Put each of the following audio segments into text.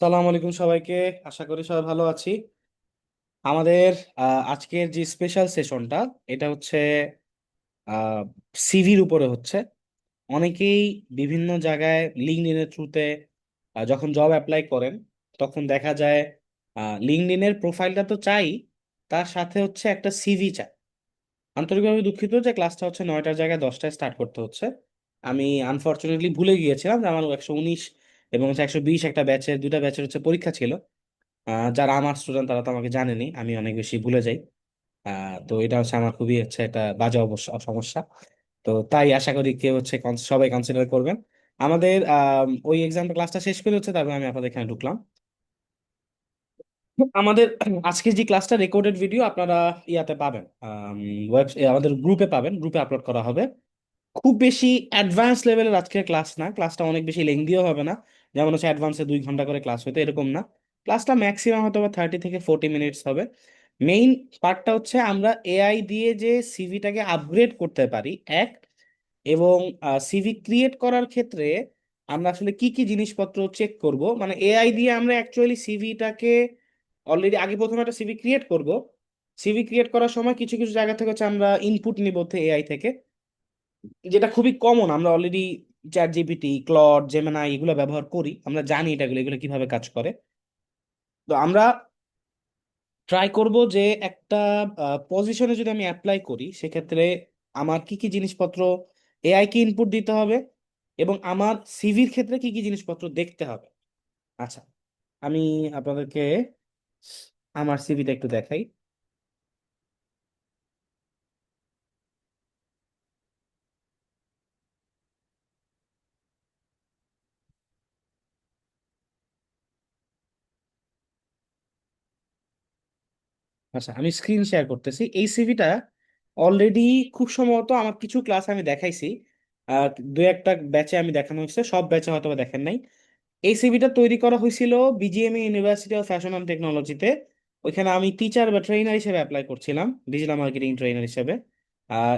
সালাম আলাইকুম সবাইকে। আশা করি সবাই ভালো আছি। আমাদের আজকের যে স্পেশাল সেশনটা, এটা হচ্ছে সিভির উপরে হচ্ছে। অনেকেই বিভিন্ন জায়গায় লিঙ্কডইনের থ্রুতে যখন জব অ্যাপ্লাই করেন, তখন দেখা যায় লিঙ্কডইনের প্রোফাইলটা তো চাই, তার সাথে হচ্ছে একটা সিভি চাই। আন্তরিকভাবে দুঃখিত যে ক্লাসটা হচ্ছে 9টার জায়গায় 10টায় স্টার্ট করতে হচ্ছে। আমি আনফরচুনেটলি ভুলে গিয়েছিলাম যে আমার 119 এবং হচ্ছে 120 একটা ব্যাচের, দুইটা ব্যাচের হচ্ছে পরীক্ষা ছিল। যারা আমার স্টুডেন্ট তারা তো আমাকে জানেনি, আমি অনেক বেশি ভুলে যাই। তো এটা হচ্ছে আমার খুবই হচ্ছে একটা বাজে সমস্যা। তো তাই আশা করি কেউ হচ্ছে সবাই কনসিডার করবেন। আমাদের ওই এক্সামটা ক্লাসটা শেষ করে হচ্ছে তারপর আমি আপনাদের এখানে ঢুকলাম। আমাদের আজকে যে ক্লাসটা রেকর্ডেড ভিডিও আপনারা ইয়াতে পাবেন, আমাদের গ্রুপে পাবেন, গ্রুপে আপলোড করা হবে। খুব বেশি অ্যাডভান্স লেভেলের আজকের ক্লাস না, ক্লাসটা অনেক বেশি লেংদিও হবে না। যেমন হচ্ছে অ্যাডভান্সে 2 ঘন্টা করে ক্লাস হতো এরকম না। ক্লাসটা ম্যাক্সিমাম হয়তো 30 থেকে 40 মিনিটস হবে। মেইন পার্টটা হচ্ছে আমরা এআই দিয়ে যে সিভিটাকে আপগ্রেড করতে পারি এক, এবং সিভি ক্রিয়েট করার ক্ষেত্রে আমরা আসলে কি কি জিনিসপত্র চেক করব, মানে এআই দিয়ে আমরা অ্যাকচুয়ালি সিভিটাকে অলরেডি আগে প্রথমে একটা সিভি ক্রিয়েট করব। সিভি ক্রিয়েট করার সময় কিছু কিছু জায়গা থেকে হচ্ছে আমরা ইনপুট নিব এআই থেকে, যেটা খুবই কমন। আমরা already ChatGPT, Claude, Gemini এগুলো ব্যবহার করি, আমরা জানি এগুলো এগুলো কিভাবে কাজ করে। তো আমরা ট্রাই করব যে একটা পজিশনে যদি আমি অ্যাপ্লাই করি, সেক্ষেত্রে আমার কি কি জিনিসপত্র এআই কে ইনপুট দিতে হবে এবং আমার সিভির ক্ষেত্রে কি কি জিনিসপত্র দেখতে হবে। আচ্ছা, আমি আপনাদেরকে আমার সিভিটা একটু দেখাই। আচ্ছা, আমি স্ক্রিন শেয়ার করতেছি। এই সিভিটা অলরেডি খুব সম্ভবত আমার কিছু ক্লাস আমি দেখাইছি, আর দু একটা ব্যাচে আমি দেখানো হয়েছে, সব ব্যাচে হয়তো বা দেখেন নাই। এই সিভিটা তৈরি করা হয়েছিল BGMEA university of fashion and টেকনোলজিতে। ওইখানে আমি টিচার বা ট্রেনার হিসেবে অ্যাপ্লাই করছিলাম, ডিজিটাল মার্কেটিং ট্রেনার হিসেবে।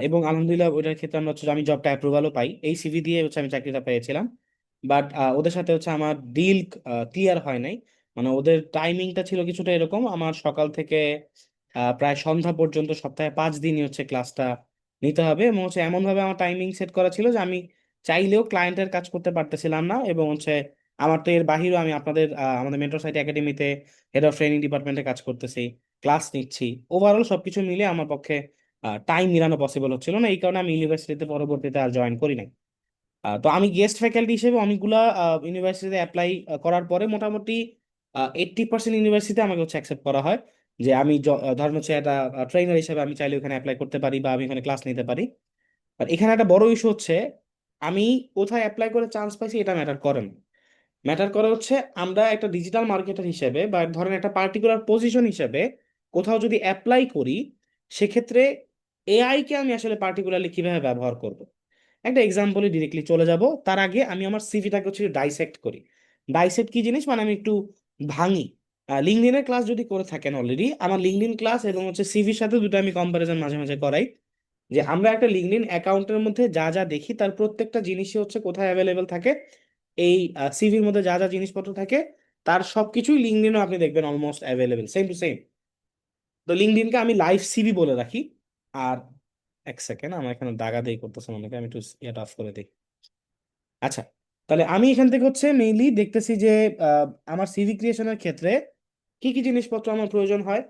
এবং আলহামদুলিল্লাহ ওইটার ক্ষেত্রে আমরা হচ্ছে আমি জবটা অ্যাপ্রুভালও পাই, এই সিভি দিয়ে হচ্ছে আমি চাকরিটা পেয়েছিলাম। বাট ওদের সাথে হচ্ছে আমার ডিল ক্লিয়ার হয় নাই। মানে ওদের টাইমিংটা ছিল কিছুটা এরকম, আমার সকাল থেকে প্রায় সন্ধ্যা পর্যন্ত সপ্তাহে 5 দিনই হচ্ছে ক্লাসটা নিতে হবে, এবং হচ্ছে এমনভাবে আমার টাইমিং সেট করা ছিল যে আমি চাইলেও ক্লায়েন্টের কাজ করতে পারতেছিলাম না। এবং হচ্ছে আমার তো এর বাহিরেও আমি আপনাদের আমাদের মেন্টর সাইট একাডেমিতে হেড অফ ট্রেনিং ডিপার্টমেন্টে কাজ করতেছি, ক্লাস নিচ্ছি। ওভারঅল সবকিছু মিলে আমার পক্ষে টাইম মিলানো পসিবল হচ্ছিল না, এই কারণে আমি ইউনিভার্সিটিতে পরবর্তীতে আর জয়েন করি নাই। তো আমি গেস্ট ফ্যাকাল্টি হিসেবে অনেকগুলা ইউনিভার্সিটিতে অ্যাপ্লাই করার পরে মোটামুটি 80% ইউনিভার্সিটিতে আমাকে হচ্ছে অ্যাকসেপ্ট করা হয় যে আমি ধরেন হচ্ছে একটা ট্রেনার হিসেবে আমি চাইলে ওখানে অ্যাপ্লাই করতে পারি বা আমি এখানে ক্লাস নিতে পারি। আর এখানে একটা বড় ইস্যু হচ্ছে, আমি কোথায় অ্যাপ্লাই করে চান্স পাইছি এটা ম্যাটার করে না। ম্যাটার করে হচ্ছে আমরা একটা ডিজিটাল মার্কেটার হিসেবে বা ধরেন একটা পার্টিকুলার পজিশন হিসেবে কোথাও যদি অ্যাপ্লাই করি, সেক্ষেত্রে এআই কে আমি আসলে পার্টিকুলারলি কিভাবে ব্যবহার করব। একটা এক্সাম্পলে ডিরেক্টলি চলে যাব, তার আগে আমি আমার সিভিটাকে হচ্ছে ডাইসেক্ট করি। ডাইসেক্ট কি জিনিস, মানে আমি একটু ভাঙি। লিঙ্কডইনের ক্লাস যদি করে থাকেন অলরেডি, আমার লিঙ্কডইন ক্লাস এবং হচ্ছে সিভির সাথে দুটো আমি কম্পারিজন মাঝে মাঝে করাই, যে আমরা একটা লিঙ্কডইন অ্যাকাউন্টের মধ্যে যা যা দেখি তার প্রত্যেকটা জিনিসই হচ্ছে কোথায় অ্যাভেলেবেল থাকে। এই সিভির মধ্যে যা যা জিনিসপত্র থাকে তার সবকিছুই লিঙ্কডইনও আপনি দেখবেন almost available, same to same. তো লিঙ্কডইনকে আমি লাইভ সিভি বলে রাখি। আর এক সেকেন্ড, আমার এখানে দাগা দিয়ে করতেছে মনে হয়, আমি একটু এটা অফ করে দিই। আচ্ছা, তাহলে আমি এখান থেকে হচ্ছে মেইনলি দেখতেছি যে আহ, আমার সিভি ক্রিয়েশনের ক্ষেত্রে কি কি জিনিসপত্র আমার প্রয়োজন হয়।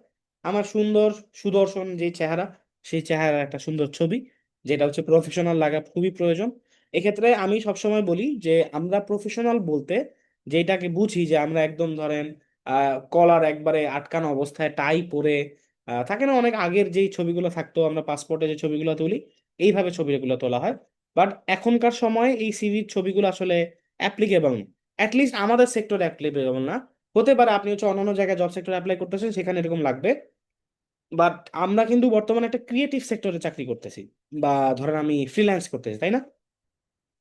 আমার সুন্দর সুদর্শন যে চেহারা, সেই চেহারার একটা সুন্দর ছবি, যেটা হচ্ছে প্রফেশনাল লাগা খুবই প্রয়োজন। এক্ষেত্রে আমি সবসময় বলি যে আমরা প্রফেশনাল বলতে যেটাকে বুঝি যে আমরা একদম ধরেন কলার একবারে আটকানো অবস্থায় টাই পরে, থাকে না অনেক আগের যেই ছবিগুলো থাকতো, আমরা পাসপোর্টে যে ছবিগুলো তুলি এইভাবে ছবিগুলো তোলা হয়। বাট এখনকার সময়ে এই সিভির ছবিগুলো আসলে অ্যাপ্লিকেবল না, অ্যাটলিস্ট আমাদের সেক্টরে অ্যাপ্লিকেবল না। হতে পারে আপনি হচ্ছে অন্যান্য জায়গায় জব সেক্টরে অ্যাপ্লাই করতেছেন, সেখানে এরকম লাগবে। বাট আমরা কিন্তু বর্তমানে একটা ক্রিয়েটিভ সেক্টরে চাকরি করতেছি, বা ধরেন আমি ফ্রিল্যান্স করতেছি, তাই না?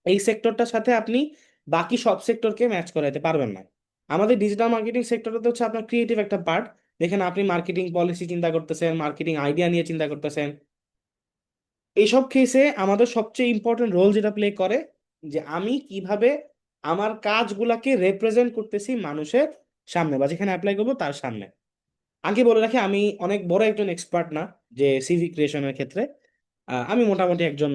এই সেক্টরটার সাথে আপনি বাকি সব সেক্টরকে ম্যাচ করাতে পারবেন না। আমাদের ডিজিটাল মার্কেটিং সেক্টরটা হচ্ছে আপনার ক্রিয়েটিভ একটা পার্ট, যেখানে আপনি মার্কেটিং পলিসি চিন্তা করতেছেন, মার্কেটিং আইডিয়া নিয়ে চিন্তা করতেছেন। এইসব কেসে আমাদের সবচেয়ে ইম্পর্টেন্ট রোল যেটা প্লে করে, যে আমি কিভাবে আমার কাজগুলাকে রিপ্রেজেন্ট করতেছি মানুষের সামনে, বা যেখানে অ্যাপ্লাই করবো তার সামনে। আগে বলে রাখি, আমি অনেক বড় একজন এক্সপার্ট না যে সিভি ক্রিয়েশনের ক্ষেত্রে। আমি মোটামুটি একজন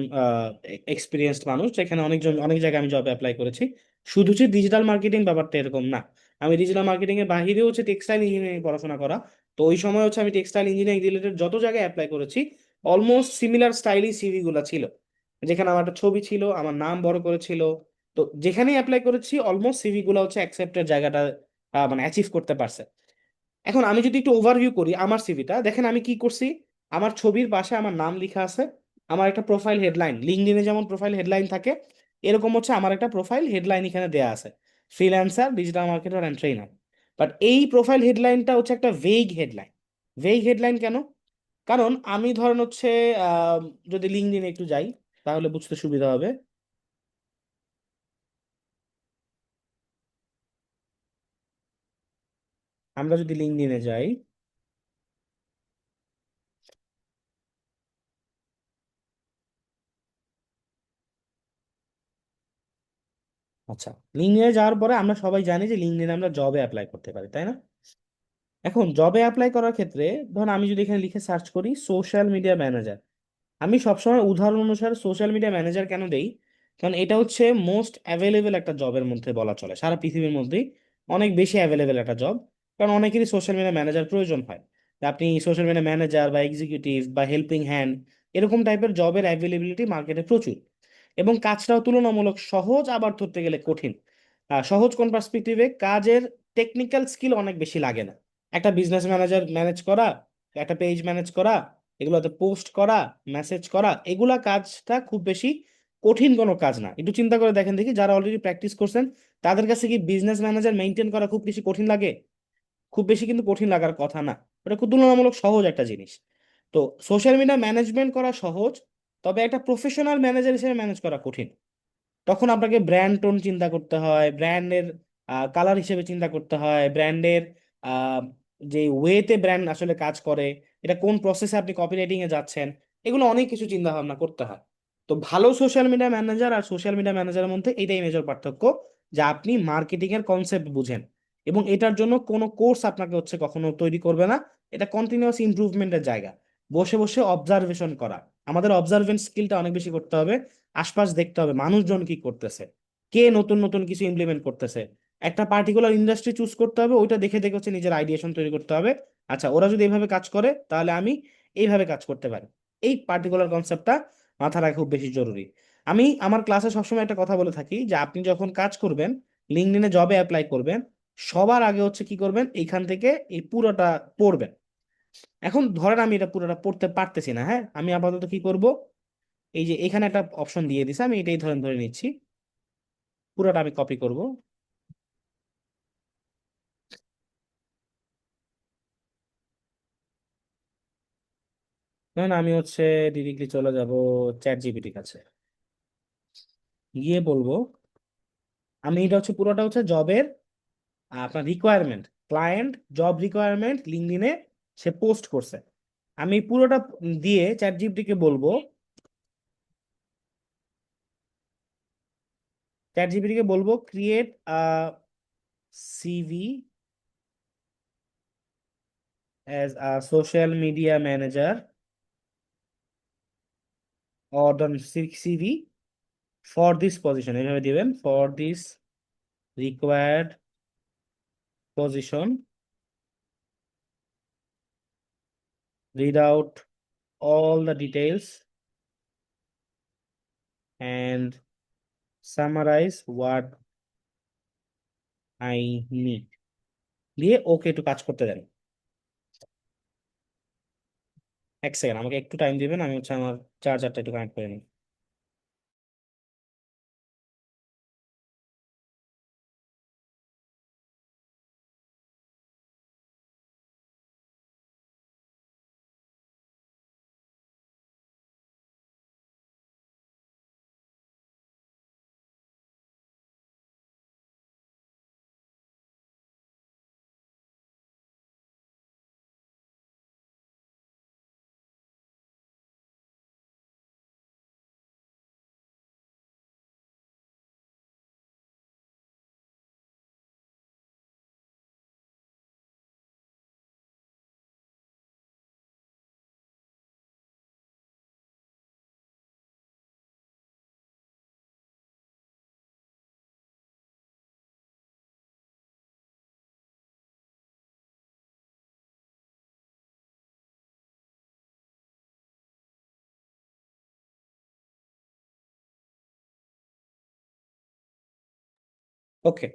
এক্সপিরিয়েন্সড মানুষ, যেখানে অনেকজন অনেক জায়গায় আমি জবে অ্যাপ্লাই করেছি। শুধু যে ডিজিটাল মার্কেটিং ব্যাপারটা এরকম না, আমি ডিজিটাল মার্কেটিং এর বাহিরেও হচ্ছে টেক্সটাইল ইঞ্জিনিয়ারিং পড়াশোনা করা। তো ওই সময় হচ্ছে আমি টেক্সটাইল ইঞ্জিনিয়ারিং রিলেটেড যত জায়গায় অ্যাপ্লাই করেছি, অলমোস্ট সিমিলার স্টাইলই সিভি গুলা ছিল, যেখানে আমার একটা ছবি ছিল, আমার নাম বড় করেছিল। তো যেখানেই অ্যাপ্লাই করেছি অলমোস্ট সিভি গুলা হচ্ছে অ্যাকসেপ্টেড জায়গাটা মানে অ্যাচিভ করতে পারছে। এখন আমি যদি একটু ওভারভিউ করি আমার সিভিটা, দেখেন আমি কি করছি। আমার ছবির পাশে আমার নাম লেখা আছে, আমার একটা প্রোফাইল হেডলাইন, লিঙ্কডইনে যেমন প্রোফাইল হেডলাইন থাকে, এরকম হচ্ছে আমার একটা প্রোফাইল হেডলাইন এখানে দেয়া আছে, freelancer digital marketer and trainer. But এই প্রোফাইল হেডলাইনটা হচ্ছে একটা ভেগ হেডলাইন। ভেগ হেডলাইন কেন? কারণ আমি ধরেন হচ্ছে আহ, যদি লিঙ্কডইনে একটু যাই তাহলে বুঝতে সুবিধা হবে। আমরা যদি লিঙ্কডইনে যাই, আচ্ছা, লিঙ্কডইনে যাওয়ার পরে আমরা সবাই জানি যে লিঙ্কডইনে আমরা জবে অ্যাপ্লাই করতে পারি, তাই না? এখন জবে অ্যাপ্লাই করার ক্ষেত্রে ধরুন আমি যদি এখানে লিখে সার্চ করি সোশ্যাল মিডিয়া ম্যানেজার, আমি সবসময় উদাহরণ অনুসারে সোশ্যাল মিডিয়া ম্যানেজার কেন দেই? কারণ এটা হচ্ছে মোস্ট অ্যাভেলেবেল একটা জবের মধ্যে বলা চলে, সারা পৃথিবীর মধ্যেই অনেক বেশি অ্যাভেলেবেল একটা জব। কারণ অনেকেরই সোশ্যাল মিডিয়া ম্যানেজার প্রয়োজন হয়। তা আপনি সোশ্যাল মিডিয়া ম্যানেজার বা এক্সিকিউটিভ বা হেল্পিং হ্যান্ড, এরকম টাইপের জবের অ্যাভেলেবিলিটি মার্কেটে প্রচুর। এবং কাজটাও তুলনামূলক সহজ, আবার ধরতে গেলে কঠিন। সহজ কোন পার্সপেক্টিভে, কাজের টেকনিক্যাল স্কিল অনেক বেশি লাগে না। একটা বিজনেস ম্যানেজার ম্যানেজ করা, একটা পেজ ম্যানেজ করা, এগুলোতে পোস্ট করা, মেসেজ করা, এগুলা কাজটা খুব বেশি কঠিন কোনো কাজ না। একটু চিন্তা করে দেখেন দেখি, যারা অলরেডি প্র্যাকটিস করছেন তাদের কাছে কি বিজনেস ম্যানেজার মেনটেন করা খুব বেশি কঠিন লাগে? খুব বেশি কিন্তু কঠিন লাগার কথা না। এটা খুব তুলনামূলক সহজ একটা জিনিস। তো সোশ্যাল মিডিয়া ম্যানেজমেন্ট করা সহজ, তবে একটা প্রফেশনাল ম্যানেজার হিসেবে ম্যানেজ করা কঠিন। তখন আপনাকে ব্র্যান্ড টোন চিন্তা করতে হয়, ব্র্যান্ডের কালার হিসেবে চিন্তা করতে হয়, ব্র্যান্ডের যে ওয়েতে ব্র্যান্ড আসলে কাজ করে, এটা কোন প্রসেসে আপনি কপিরাইটিং এ যাচ্ছেন, এগুলো অনেক কিছু চিন্তা ভাবনা করতে হয়। তো ভালো সোশ্যাল মিডিয়া ম্যানেজার আর সোশ্যাল মিডিয়া ম্যানেজারের মধ্যে এটাই মেজর পার্থক্য, যে আপনি মার্কেটিং এর কনসেপ্ট বুঝেন। এবং এটার জন্য কোনো কোর্স আপনাকে হচ্ছে কখনো তৈরি করবে না। এটা কন্টিনিউয়াস ইমপ্রুভমেন্টের জায়গা। বসে বসে অবজারভেশন করা, আমাদের অবজারভেন্স স্কিলটা অনেক বেশি করতে হবে। আশপাশ দেখতে হবে মানুষজন কি করতেছে, কে নতুন নতুন কিছু ইমপ্লিমেন্ট করতেছে। একটা পার্টিকুলার ইন্ডাস্ট্রি চুজ করতে হবে, ওইটা দেখে দেখে হচ্ছে নিজের আইডিয়েশন তৈরি করতে হবে। আচ্ছা, ওরা যদি এইভাবে কাজ করে তাহলে আমি এইভাবে কাজ করতে পারি। এই পার্টিকুলার কনসেপ্টটা মাথা রাখা খুব বেশি জরুরি। আমি আমার ক্লাসে সবসময় একটা কথা বলে থাকি যে আপনি যখন কাজ করবেন, লিঙ্কডইনে জবে অ্যাপ্লাই করবেন, সবার আগে হচ্ছে কি করবেন, এইখান থেকে এই পুরোটা পড়বেন। এখন ধরেন আমি এটা পুরোটা পড়তে পারতেছি না, হ্যাঁ, আমি আপাতত কি করব, এই যে এখানে একটা অপশন দিয়ে দিছে, আমি এটাই ধরেন ধরে নিচ্ছি, পুরোটা আমি কপি করব। ধরেন আমি হচ্ছে ডিরেক্টলি চলে যাব চ্যাট জিপিটির কাছে, গিয়ে বলবো আমি এটা হচ্ছে পুরোটা হচ্ছে জবের আপনার রিকোয়ারমেন্ট, ক্লায়েন্ট জব রিকোয়ারমেন্ট লিঙ্কডইনে সে পোস্ট করছে। আমি পুরোটা দিয়ে চ্যাট জিপিটিকে বলবো, create a CV as a social media manager, or ডন সিভি ফর দিস পজিশন, এইভাবে দিবেন, for this required position, read out all the details and summarize what I need, দিয়ে ওকে একটু কাজ করতে দেন। এক সেকেন্ড, আমাকে একটু টাইম দিবেন, আমি হচ্ছে আমার চার্জারটা একটু কানেক্ট করে নিই। ওকে,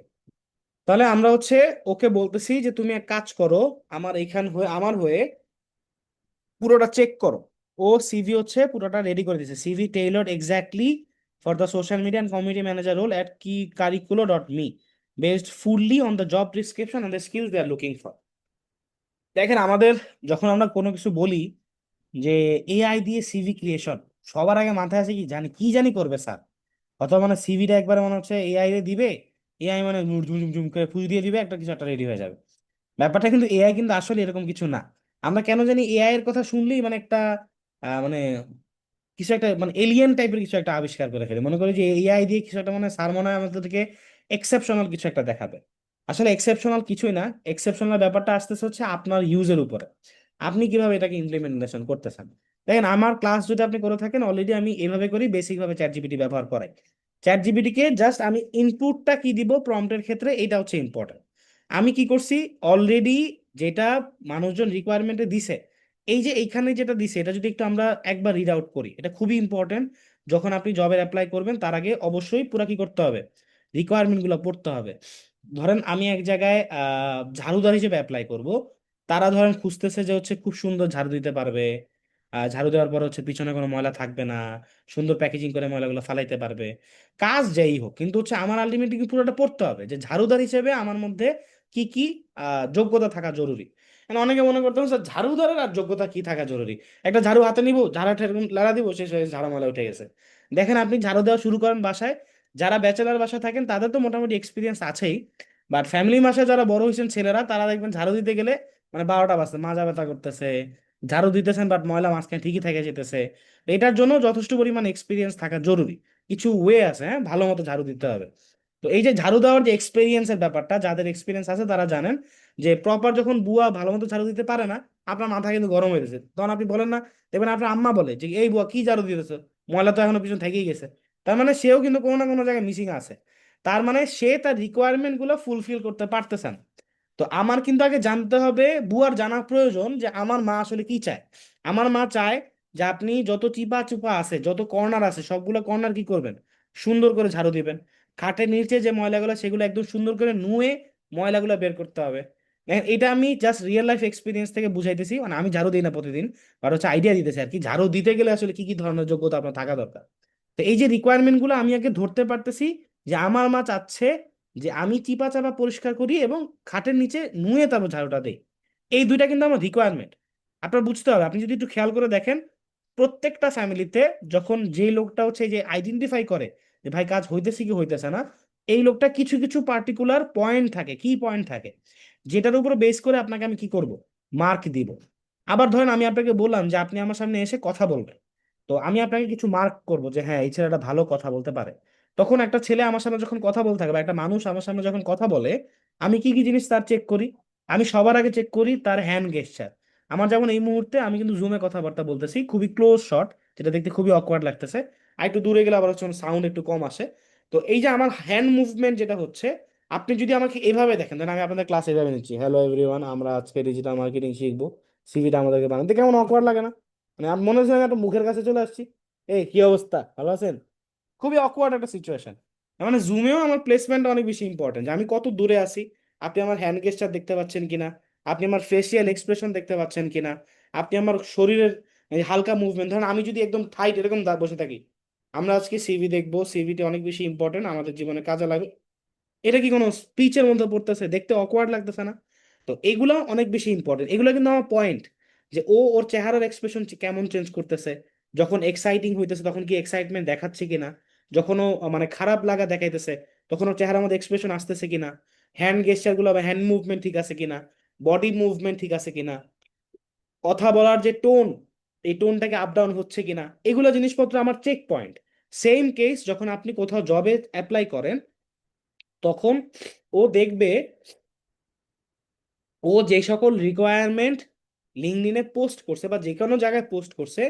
তাহলে আমরা হচ্ছে ওকে বলতেছি যে তুমি এক কাজ করো, আমার হয়ে পুরোটা চেক করো। ও সিভি হচ্ছে পুরোটা রেডি করে দিয়েছে, CV tailored exactly for the social media and community manager role at কি কারিকুলো.মি, based fully on the job description and the skills they are looking for. দেখেন আমাদের যখন আমরা কোনো কিছু বলি যে এআই দিয়ে সিভি ক্রিয়েশন, সবার আগে মাথায় আসে কি জানি কি জানি করবে স্যার, অথবা মানে সিভিটা একবারে মনে হচ্ছে এআই রে দিবে, এআই মানে ঝুম ঝুম ঝুম করে ফুল দিয়ে দিবে, একটা কিছু একটা রেডি হয়ে যাবে। ব্যাপারটা কিন্তু এআই কিন্তু আসলে এরকম কিছু না। আমরা কেন জানি এআই এর কথা শুনলেই মানে একটা মানে কিছু একটা মানে এলিয়েন টাইপের কিছু একটা আবিষ্কার করে ফেলে, মনে করি যে এআই দিয়ে কিছু একটা মানে স্যার মনে হয় আমাদেরকে এক্সেপশনাল কিছু একটা দেখাবে। আসলে এক্সেপশনাল কিছুই না, এক্সেপশনাল ব্যাপারটা আসতেছে হচ্ছে আপনার ইউজের উপরে, আপনি কিভাবে এটাকে ইমপ্লিমেন্টেশন করতেছেন। দেখেন আমার ক্লাস যদি আপনি করে থাকেন, অলরেডি আমি এভাবে করি, বেসিক ভাবে চ্যাট জিপিটি ব্যবহার করাই। চ্যাট জিপিটি কে জাস্ট আমি ইনপুটটা কি দিব প্রম্পটের ক্ষেত্রে, এটা হচ্ছে ইম্পর্টেন্ট। আমি কি করছি অলরেডি, যেটা মানুষজন রিকোয়ারমেন্টে দিছে, এই যে এইখানে যেটা দিছে এটা যদি একটু আমরা একবার রিড আউট করি, এটা খুবই ইম্পর্টেন্ট। যখন আপনি জবের অ্যাপ্লাই করবেন তার আগে অবশ্যই পুরা কি করতে হবে, রিকোয়ারমেন্ট গুলো পড়তে হবে। ধরেন আমি এক জায়গায় ঝাড়ুদার হিসেবে অ্যাপ্লাই করব, তারা ধরেন খুঁজতেছে যে হচ্ছে খুব সুন্দর ঝাড়ু দিতে পারবে, ঝাড়ু দেওয়ার পর হচ্ছে পিছনে কোনো ময়লা থাকবে না, সুন্দর প্যাকেজিং করে ময়লাগুলো ফালাইতে পারবে, কাজ যেই হোক, কিন্তু হচ্ছে আমার আলটিমেটলি পুরোটা পড়তে হবে যে ঝাড়ুদার হিসেবে আমার মধ্যে কি কি যোগ্যতা থাকা জরুরি। মানে অনেকে মনে করতাম স্যার ঝাড়ুদারের আর যোগ্যতা কি থাকা জরুরি, একটা ঝাড়ু হাতে নিব, ঝাড়াটা এরকম লাড়া দিব, শেষ হয়ে ঝাড়া ময়লা উঠে গেছে। দেখেন আপনি ঝাড়ু দেওয়া শুরু করেন বাসায়, যারা ব্যাচেলার বাসায় থাকেন তাদের তো মোটামুটি এক্সপিরিয়েন্স আছেই, বাট ফ্যামিলি বাসায় যারা বড় হয়েছেন ছেলেরা, তারা দেখবেন ঝাড়ু দিতে গেলে মানে 12টা বাজছে, মাজা ব্যথা করতেছে, ঝাড়ু দিতেছেন বাট ময়লা মাঝখানে ঠিকই থেকে যেতেছে। তো এটার জন্য যথেষ্ট পরিমাণ এক্সপিরিয়েন্স থাকা জরুরি। কিছু ওয়ে আছে, হ্যাঁ, ভালো মতো ঝাড়ু দিতে হবে। তো এই যে ঝাড়ু দেওয়ার যে এক্সপিরিয়েন্সের ব্যাপারটা, যাদের এক্সপিরিয়েন্স আছে তারা জানেন যে প্রপার যখন বুয়া ভালো মতো ঝাড়ু দিতে পারে না, আপনার মাথা কিন্তু গরম হয়ে গেছে, তখন আপনি বলেন না, দেখবেন আপনার আম্মা বলে যে এই বুয়া কি ঝাড়ু দিতেছে, ময়লা তো এখনো পিছনে থেকেই গেছে। তার মানে সেও কিন্তু কোনো না কোনো জায়গায় মিসিং আছে, তার মানে সে তার রিকোয়ারমেন্ট গুলো ফুলফিল করতে পারতেছে না। তো আমার কিন্তু আগে জানতে হবে, বুয়ার জানা প্রয়োজন যে আমার মা আসলে কি চায়। আমার মা চায় যে আপনি যত চিপা চুপা আছে, যত কর্নার আছে, সবগুলো কর্নার কি করবেন, সুন্দর করে ঝাড়ু দিবেন। খাটের নিচে যে ময়লাগুলো সেগুলো একদম সুন্দর করে নুয়ে ময়লাগুলো বের করতে হবে। দেখেন এটা আমি জাস্ট রিয়েল লাইফ এক্সপিরিয়েন্স থেকে বুঝাইতেছি, মানে আমি ঝাড়ু দিই না প্রতিদিন, আর হচ্ছে আইডিয়া দিতেছি আর কি, ঝাড়ু দিতে গেলে আসলে কি কি ধরনের যোগ্যতা আপনার থাকা দরকার। তো এই যে রিকোয়ারমেন্ট গুলো আমি আগে ধরতে পারতেছি, যে আমার মা চাচ্ছে যে আমি চিপা চাপা পরিষ্কার করি এবং খাটের নিচে নুয়ে তারপর ঝাড়ুটা দেই। এই দুইটা কিন্তু আমার রিকোয়ারমেন্ট। আপনার বুঝতে হবে, আপনি যদি একটু খেয়াল করে দেখেন, প্রত্যেকটা ফ্যামিলিতে যখন যে লোকটা হচ্ছে এই যে আইডেন্টিফাই করে যে ভাই কাজ হইতেছে কি হইতেছে না, এই লোকটা কিছু কিছু পার্টিকুলার পয়েন্ট থাকে, কি পয়েন্ট থাকে, যেটার উপর বেস করে আপনাকে আমি কি করব, মার্ক দিব। আবার ধরেন আমি আপনাকে বললাম যে আপনি আমার সামনে এসে কথা বলবেন, তো আমি আপনাকে কিছু মার্ক করব যে হ্যাঁ এই ছেলেটা ভালো কথা বলতে পারে। তখন একটা ছেলে আমার সামনে যখন কথা বলতে থাকে বা একটা মানুষ আমার সামনে যখন কথা বলে, আমি কি কি জিনিস তার চেক করি, আমি সবার আগে চেক করি তার হ্যান্ড গেস্টার। আমার যেমন এই মুহূর্তে আমি কিন্তু জুমে কথাবার্তা বলতেছি, খুবই ক্লোজ শট, যেটা দেখতে খুবই অকওয়ার্ড লাগতেছে, আর একটু দূরে গেলে আবার হচ্ছে সাউন্ড একটু কম আসে। তো এই যে আমার হ্যান্ড মুভমেন্ট যেটা হচ্ছে, আপনি যদি আমাকে এভাবে দেখেন, ধরেন আমি আপনাদের ক্লাস এভাবে নিচ্ছি, হ্যালো এভরিওয়ান, আমরা আজকে ডিজিটাল মার্কেটিং শিখবো, সিভিটা আমাদেরকে বানাতে, কেমন অকওয়ার্ড লাগে না? মানে আমার মনে হচ্ছে আমি একটা মুখের কাছে চলে আসছি, এই কি অবস্থা, ভালো আছেন? খুবই অকওয়ার্ড একটা সিচুয়েশন। মানে জুমেও আমার প্লেসমেন্ট অনেক বেশি ইম্পর্টেন্ট, যে আমি কত দূরে আছি, আপনি আমার হ্যান্ড গেস্টার দেখতে পাচ্ছেন কিনা, আপনি আমার ফেসিয়াল এক্সপ্রেশন দেখতে পাচ্ছেন কিনা, আপনি আমার শরীরের এই হালকা মুভমেন্ট, ধরেন আমি যদি একদম টাইট এরকম বসে থাকি, আমরা আজকে সিভি দেখবো, সিভিটি অনেক বেশি ইম্পর্টেন্ট, আমাদের জীবনে কাজে লাগবে, এটা কি কোনো স্পিচের মধ্যে পড়তেছে, দেখতে অকওয়ার্ড লাগতেছে না? তো এগুলো অনেক বেশি ইম্পর্টেন্ট, এগুলো কিন্তু আমার পয়েন্ট, যে ও ওর চেহারার এক্সপ্রেশন কেমন চেঞ্জ করতেছে, যখন এক্সাইটিং হইতেছে তখন কি এক্সাইটমেন্ট দেখাচ্ছে কিনা, যখন ও মানে খারাপ লাগা দেখাইতেছে তখন ওর চেহারার মধ্যে এক্সপ্রেশন আসতেছে কিনা, হ্যান্ড গেস্টার গুলো বা হ্যান্ড মুভমেন্ট ঠিক আছে কিনা, বডি মুভমেন্ট ঠিক আছে কিনা, কথা বলার যে টোন, এই টোনটাকে আপ ডাউন হচ্ছে কিনা, এগুলো জিনিসপত্র আমার চেক পয়েন্ট। সেম কেস যখন আপনি কোথাও জবে অ্যাপ্লাই করেন, তখন ও দেখবে ও যে সকল রিকোয়ারমেন্ট লিঙ্কডইনে পোস্ট করছে বা যে কোনো জায়গায় পোস্ট করছে,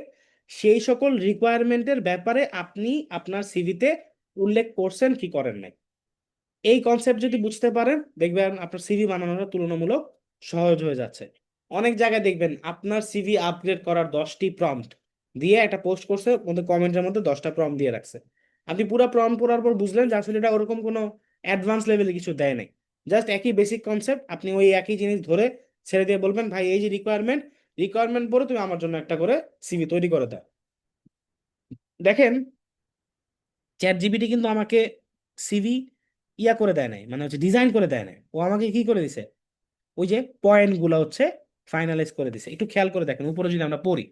সেই সকল রিকোয়ারমেন্টের ব্যাপারে আপনি আপনার সিভিতে উল্লেখ করছেন কি করেন নাই। এই কনসেপ্ট যদি বুঝতে পারেন, দেখবেন আপনার সিভি বানানোটা তুলনামূলক সহজ হয়ে যাচ্ছে। অনেক জায়গায় দেখবেন আপনার সিভি আপগ্রেড করার 10টি প্রম্পট দিয়ে একটা পোস্ট করছে, মধ্যে কমেন্টের মধ্যে 10টা প্রম্পট দিয়ে রাখছে। আপনি পুরো প্রম্পট পড়ার পর বুঝলেন যে আসলে এটা ওরকম কোনো অ্যাডভান্স লেভেলে কিছু দেয় নাই, জাস্ট একই বেসিক কনসেপ্ট, আপনি ওই একই জিনিস ধরে ছেড়ে দিয়ে বলবেন ভাই এই যে রিকোয়ারমেন্ট, রিকোয়ারমেন্ট পরে তুমি আমার জন্য একটা করে সিভি তৈরি করে দাও। দেখেন চ্যাট জিপিটি কিন্তু আমাকে সিভি ইয়া করে দেয় নাই, মানে হচ্ছে ডিজাইন করে দেয় নাই, ও আমাকে কি করে দিছে, ওই যে পয়েন্ট গুলো হচ্ছে ফাইনালাইজ করে দিছে। একটু খেয়াল করে দেখেন উপরে যদি আমরা পড়ি,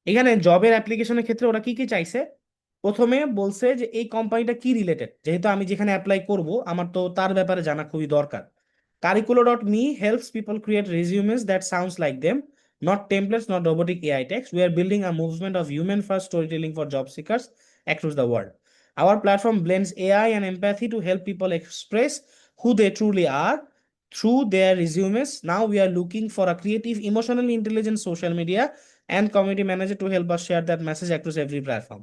এখানে জবের অ্যাপ্লিকেশনের ক্ষেত্রে ওরা কি কি চাইছে। প্রথমে বলছে যে এই কোম্পানিটা কি রিলেটেড, যেহেতু আমি যেখানে অ্যাপ্লাই করব আমার তো তার ব্যাপারে জানা খুবই দরকার। Curriculo.me helps people create resumes that sounds like them, not templates, not robotic AI text. We are building a movement of human first storytelling for job seekers across the world. Our platform blends AI and empathy to help people express who they truly are through their resumes. Now we are looking for a creative, emotionally intelligent social media and community manager to help us share that message across every platform.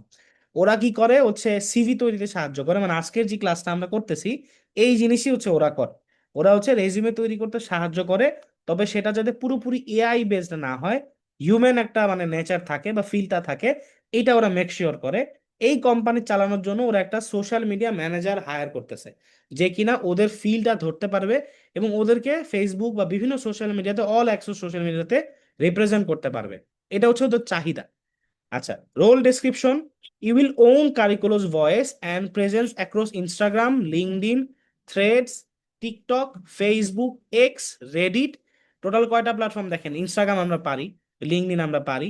ওরা কি করে হচ্ছে CV তৈরিতে সাহায্য করে, মানে আজকের যে ক্লাসটা আমরা করতেছি এই জিনিসই হচ্ছে ওরা করে। ওরা হচ্ছে রেজিউমে তৈরি করতে সাহায্য করে, তবে সেটা যাতে পুরোপুরি এআই বেসড না হয়, হিউম্যান একটা মানে নেচার থাকে বা ফিলটা থাকে, এটা ওরা মেক শিওর করে। এই কোম্পানি চালানোর জন্য ওরা একটা সোশ্যাল মিডিয়া ম্যানেজার হায়ার করতেছে, যে কিনা ওদের ফিলটা ধরতে পারবে এবং ওদেরকে ফেসবুক বা বিভিন্ন সোশ্যাল মিডিয়াতে, অল অ্যাক্সেস সোশ্যাল মিডিয়াতে রিপ্রেজেন্ট করতে পারবে। এটা হচ্ছে ওদের চাহিদা। আচ্ছা, role description: you will own Curriculo's voice and presence across Instagram, LinkedIn, Threads, TikTok, Facebook, X, Reddit. Total কয়টা প্ল্যাটফর্ম দেখেন, ইনস্টাগ্রাম আমরা পারি, লিঙ্কডইন আমরা পারি,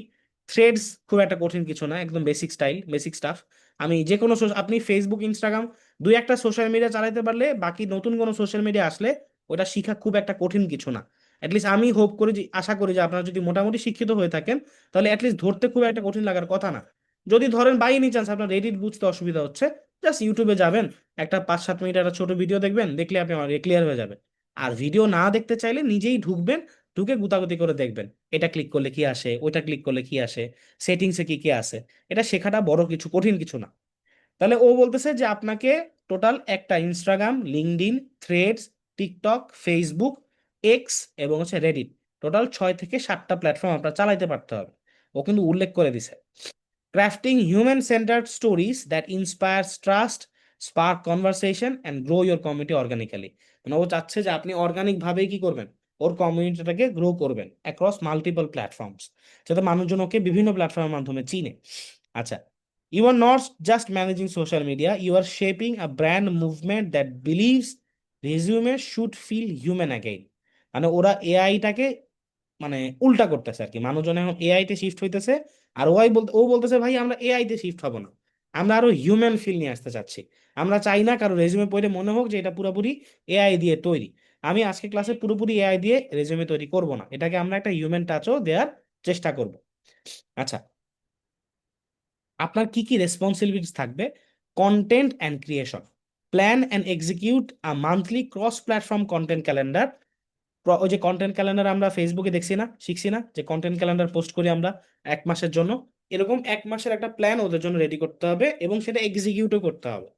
থ্রেডস খুব একটা কঠিন কিছু না, একদম বেসিক স্টাইল বেসিক স্টাফ। আমি যে কোনো আপনি ফেসবুক ইনস্টাগ্রাম দুই একটা সোশ্যাল মিডিয়া চালাতে পারলে বাকি নতুন কোনো সোশ্যাল মিডিয়া আসলে ওটা শিখা খুব একটা কঠিন কিছু না। অ্যাটলিস্ট আমি হোপ করি যে, আশা করি যে আপনারা যদি মোটামুটি শিক্ষিত হয়ে থাকেন তাহলে অ্যাটলিস্ট ধরতে খুব একটা কঠিন লাগার কথা না। যদি ধরেন বাই এনি চান্স আপনার রেডিট বুঝতে অসুবিধা হচ্ছে, জাস্ট ইউটিউবে যাবেন, একটা 5-7 মিনিট একটা ছোট ভিডিও দেখবেন, দেখলে আপনি আমার ক্লিয়ার হয়ে যাবে। আর ভিডিও না দেখতে চাইলে নিজেই ঢুকবেন, ঢুকে গুতাগুতি করে দেখবেন এটা ক্লিক করলে কি আসে, ওইটা ক্লিক করলে কি আসে, সেটিংসে কি কি আসে। এটা শেখাটা বড় কিছু, কঠিন কিছু না। তাহলে ও বলতেছে যে আপনাকে টোটাল একটা Instagram, LinkedIn, Threads, TikTok, Facebook, x এবং হচ্ছে রেডিট, টোটাল 6 থেকে 7টা প্ল্যাটফর্ম আপনার চালাইতে পারতে হবে। ও কিন্তু উল্লেখ করে দিছে crafting human centred stories that inspires trust, spark conversation and grow your community organically. মানে ও চাচ্ছে যে আপনি অর্গানিক ভাবেই কি করবেন, ওর কমিউনিটিটাকে গ্রো করবেন অ্যাক্রস মাল্টিপল প্ল্যাটফর্মস, যাতে মানুষজন ওকে বিভিন্ন প্ল্যাটফর্মের মাধ্যমে চিনে। আচ্ছা, you are not just managing social media, you are shaping a brand movement that believes resume should feel human again. মানে ওরা এআইটাকে মানে উল্টা করতেছে আর কি, মানুষজন এখন এআই তে শিফট হইতেছে। আর ও বলতেছে ভাই আমরা এআই তে শিফট হব না, আমরা আরো হিউম্যান ফিল নিয়ে আসতে চাচ্ছি। আমরা চাই না কারো রেজুমে পড়ে মনে হোক যে এটা পুরোপুরি এআই দিয়ে তৈরি। আমি আজকে ক্লাসে পুরোপুরি এআই দিয়ে রেজুমে তৈরি করব না, এটাকে আমরা একটা হিউম্যান টাচও দেওয়ার চেষ্টা করব। আচ্ছা, আপনার কি কি রেসপন্সিবিলিটিস থাকবে? Content and creation, plan and execute a monthly cross platform content calendar. ওই যে কন্টেন্ট ক্যালেন্ডার আমরা ফেসবুকে দেখছি না, শিখছি না যে কন্টেন্ট ক্যালেন্ডার পোস্ট করি আমরা 1 মাসের জন্য, এরকম 1 মাসের একটা প্ল্যান ওদের জন্য রেডি করতে হবে এবং সেটা এক্সিকিউটও করতে হবে।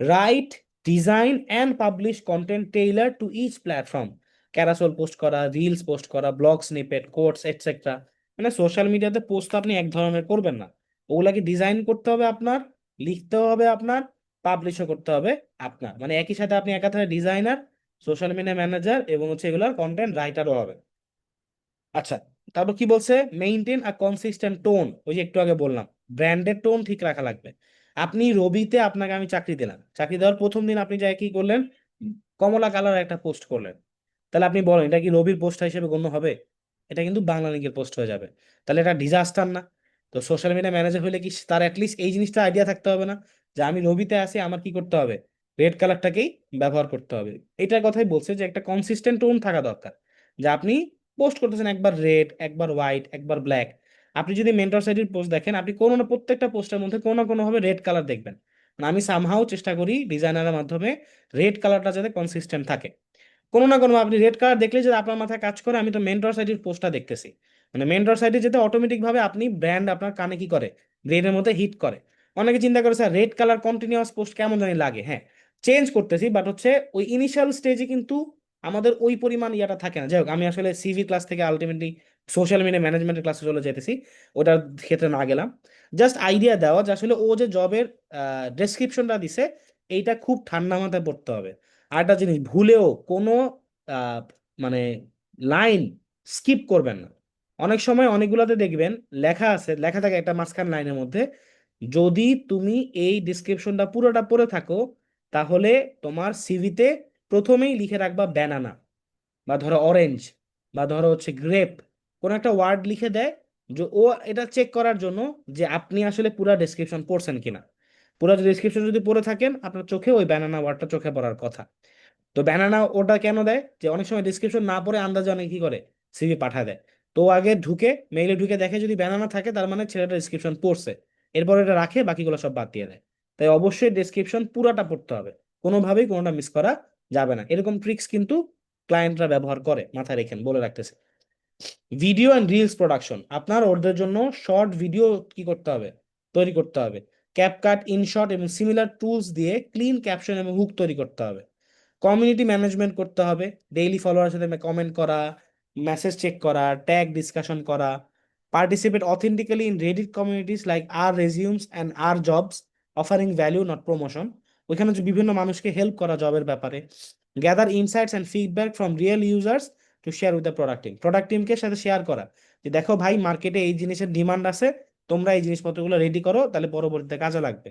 Right, design and publish content tailor to each platform, carousel post করা, রিলস পোস্ট করা, ব্লগ স্নিপেট, কোটস এটসেট্রা। মানে সোশ্যাল মিডিয়াতে পোস্ট আপনি এক ধরনের করবেন না, ওগুলাকে ডিজাইন করতে হবে আপনার, লিখতে হবে আপনার, পাবলিশও করতে হবে আপনার, মানে একই সাথে আপনি একাধারে ডিজাইনার, সোশ্যাল মিডিয়া ম্যানেজার এবং হচ্ছে এগুলোর কন্টেন্ট রাইটারও হবে। আচ্ছা, তারপর কি বলছে? মেইনটেইন আ কনসিস্টেন্ট টোন, ওই যে একটু আগে বললাম ব্র্যান্ডের টোন ঠিক রাখা লাগবে। আপনি রবিতে আপনাকে আমি চাকরি দিলাম, চাকরি দেওয়ার প্রথম দিন আপনি যাই কি করলেন, কমলা কালার একটা পোস্ট করলেন, তাহলে আপনি বলেন এটা কি রবির পোস্ট হিসেবে গণ্য হবে? এটা কিন্তু বাংলা লিঙ্কের পোস্ট হয়ে যাবে। তাহলে এটা ডিজাস্টার না? তো সোশ্যাল মিডিয়া ম্যানেজার হলে কি তার অ্যাটলিস্ট এই জিনিসটা আইডিয়া থাকতে হবে না, যে আমি রবিতে আসি আমার কি করতে হবে, রেড কালারটাকেই ব্যবহার করতে হবে। এটার কথাই বলছে যে একটা কনসিস্টেন্ট টোন থাকা দরকার, যে আপনি পোস্ট করতেছেন একবার রেড, একবার হোয়াইট, একবার ব্ল্যাক। আপনি যদি মেন্টর সাইটের পোস্ট দেখেন, আপনি কোনো না প্রত্যেকটা পোস্টের মধ্যে কোনো না কোনো ভাবে রেড কালার দেখবেন। মানে আমি সামহাও চেষ্টা করি ডিজাইনারের মাধ্যমে রেড কালারটা যাতে কনসিস্টেন্ট থাকে। কোনো না কোনো আপনি রেড কালার দেখলে যদি আপনার মাথায় কাজ করে আমি তো মেন্টর সাইটের পোস্টটা দেখতেছি, মানে মেন্টর সাইটে যেতে অটোমেটিক ভাবে আপনি ব্র্যান্ড আপনার কানে কি করে, ব্রেনের মধ্যে হিট করে। অনেকে চিন্তা করে sir red colour continuous post কেমন জানি লাগে, হ্যাঁ চেঞ্জ করতেছি, বাট হচ্ছে ওই ইনিশিয়াল স্টেজে কিন্তু আমাদের ওই পরিমাণ ইয়াটা থাকে না। যাই হোক, আমি আসলে সিভি ক্লাস থেকে আলটিমেটলি সোশ্যাল মিডিয়া ম্যানেজমেন্টের ক্লাসে চলে যেতেছি, ওটার ক্ষেত্রে না গেলাম। জাস্ট আইডিয়া দেওয়া যে আসলে ও যে জবের ডেসক্রিপশনটা দিছে এইটা খুব ঠান্ডা মাথায় পড়তে হবে। আরেকটা জিনিস, ভুলেও কোনো আহ, মানে লাইন স্কিপ করবেন না। অনেক সময় অনেকগুলোতে দেখবেন লেখা আছে, লেখা থাকে একটা মাঝখান লাইনের মধ্যে, যদি তুমি এই ডিসক্রিপশনটা পুরোটা পড়ে থাকো তাহলে তোমার সিভিতে প্রথমেই লিখে রাখবা ব্যানানা, বা ধরো অরেঞ্জ, বা ধরো হচ্ছে গ্রেপ, কোন একটা ওয়ার্ড লিখে দেয়, যে ও এটা চেক করার জন্য যে আপনি আসলে পুরো ডেসক্রিপশন পড়ছেন কিনা। পুরো ডেসক্রিপশন যদি পড়ে থাকেন আপনার চোখে ওই ব্যানানা ওয়ার্ডটা চোখে পড়ার কথা। তো ব্যানানা ওটা কেন দেয়, যে অনেক সময় ডিসক্রিপশন না পড়ে আন্দাজে অনেক কি করে সিভি পাঠা দেয়। তো ও আগে ঢুকে মেইলে ঢুকে দেখে যদি ব্যানানা থাকে তার মানে ছেলেটা ডিসক্রিপশন পড়ছে, এরপর এটা রাখে, বাকিগুলো সব বাদ দিয়ে দেয়। তাই অবশ্যই ডেসক্রিপশন পুরাটা পড়তে হবে, কোনোভাবেই কোনোটা মিস করা যাবে না। এরকম ট্রিক্স কিন্তু ক্লায়েন্টরা ব্যবহার করে, মাথায় রেখেন, বলে রাখতেছে। ভিডিও অ্যান্ড রিলস প্রোডাকশন, আপনার ওদের জন্য শর্ট ভিডিও কি করতে হবে, তৈরি করতে হবে। ক্যাপকাট, ইনশট এবং সিমিলার টুলস দিয়ে ক্লিন ক্যাপশন এবং হুক তৈরি করতে হবে। কমিউনিটি ম্যানেজমেন্ট করতে হবে, ডেইলি ফলোয়ারের সাথে কমেন্ট করা, মেসেজ চেক করা, ট্যাগ ডিসকাশন করা। Participate authentically in Reddit communities like r resumes and r jobs, offering value not promotion. ওইখানে যে বিভিন্ন মানুষকে হেল্প করা জবের ব্যাপারে। Gather insights and feedback from real users to share with the product team, product টিমকে সাথে শেয়ার করা, যে দেখো ভাই মার্কেটে এই জিনিসের ডিমান্ড আছে, তোমরা এই জিনিসপত্রগুলো রেডি করো, তাহলে পরবর্তীতে কাজে লাগবে।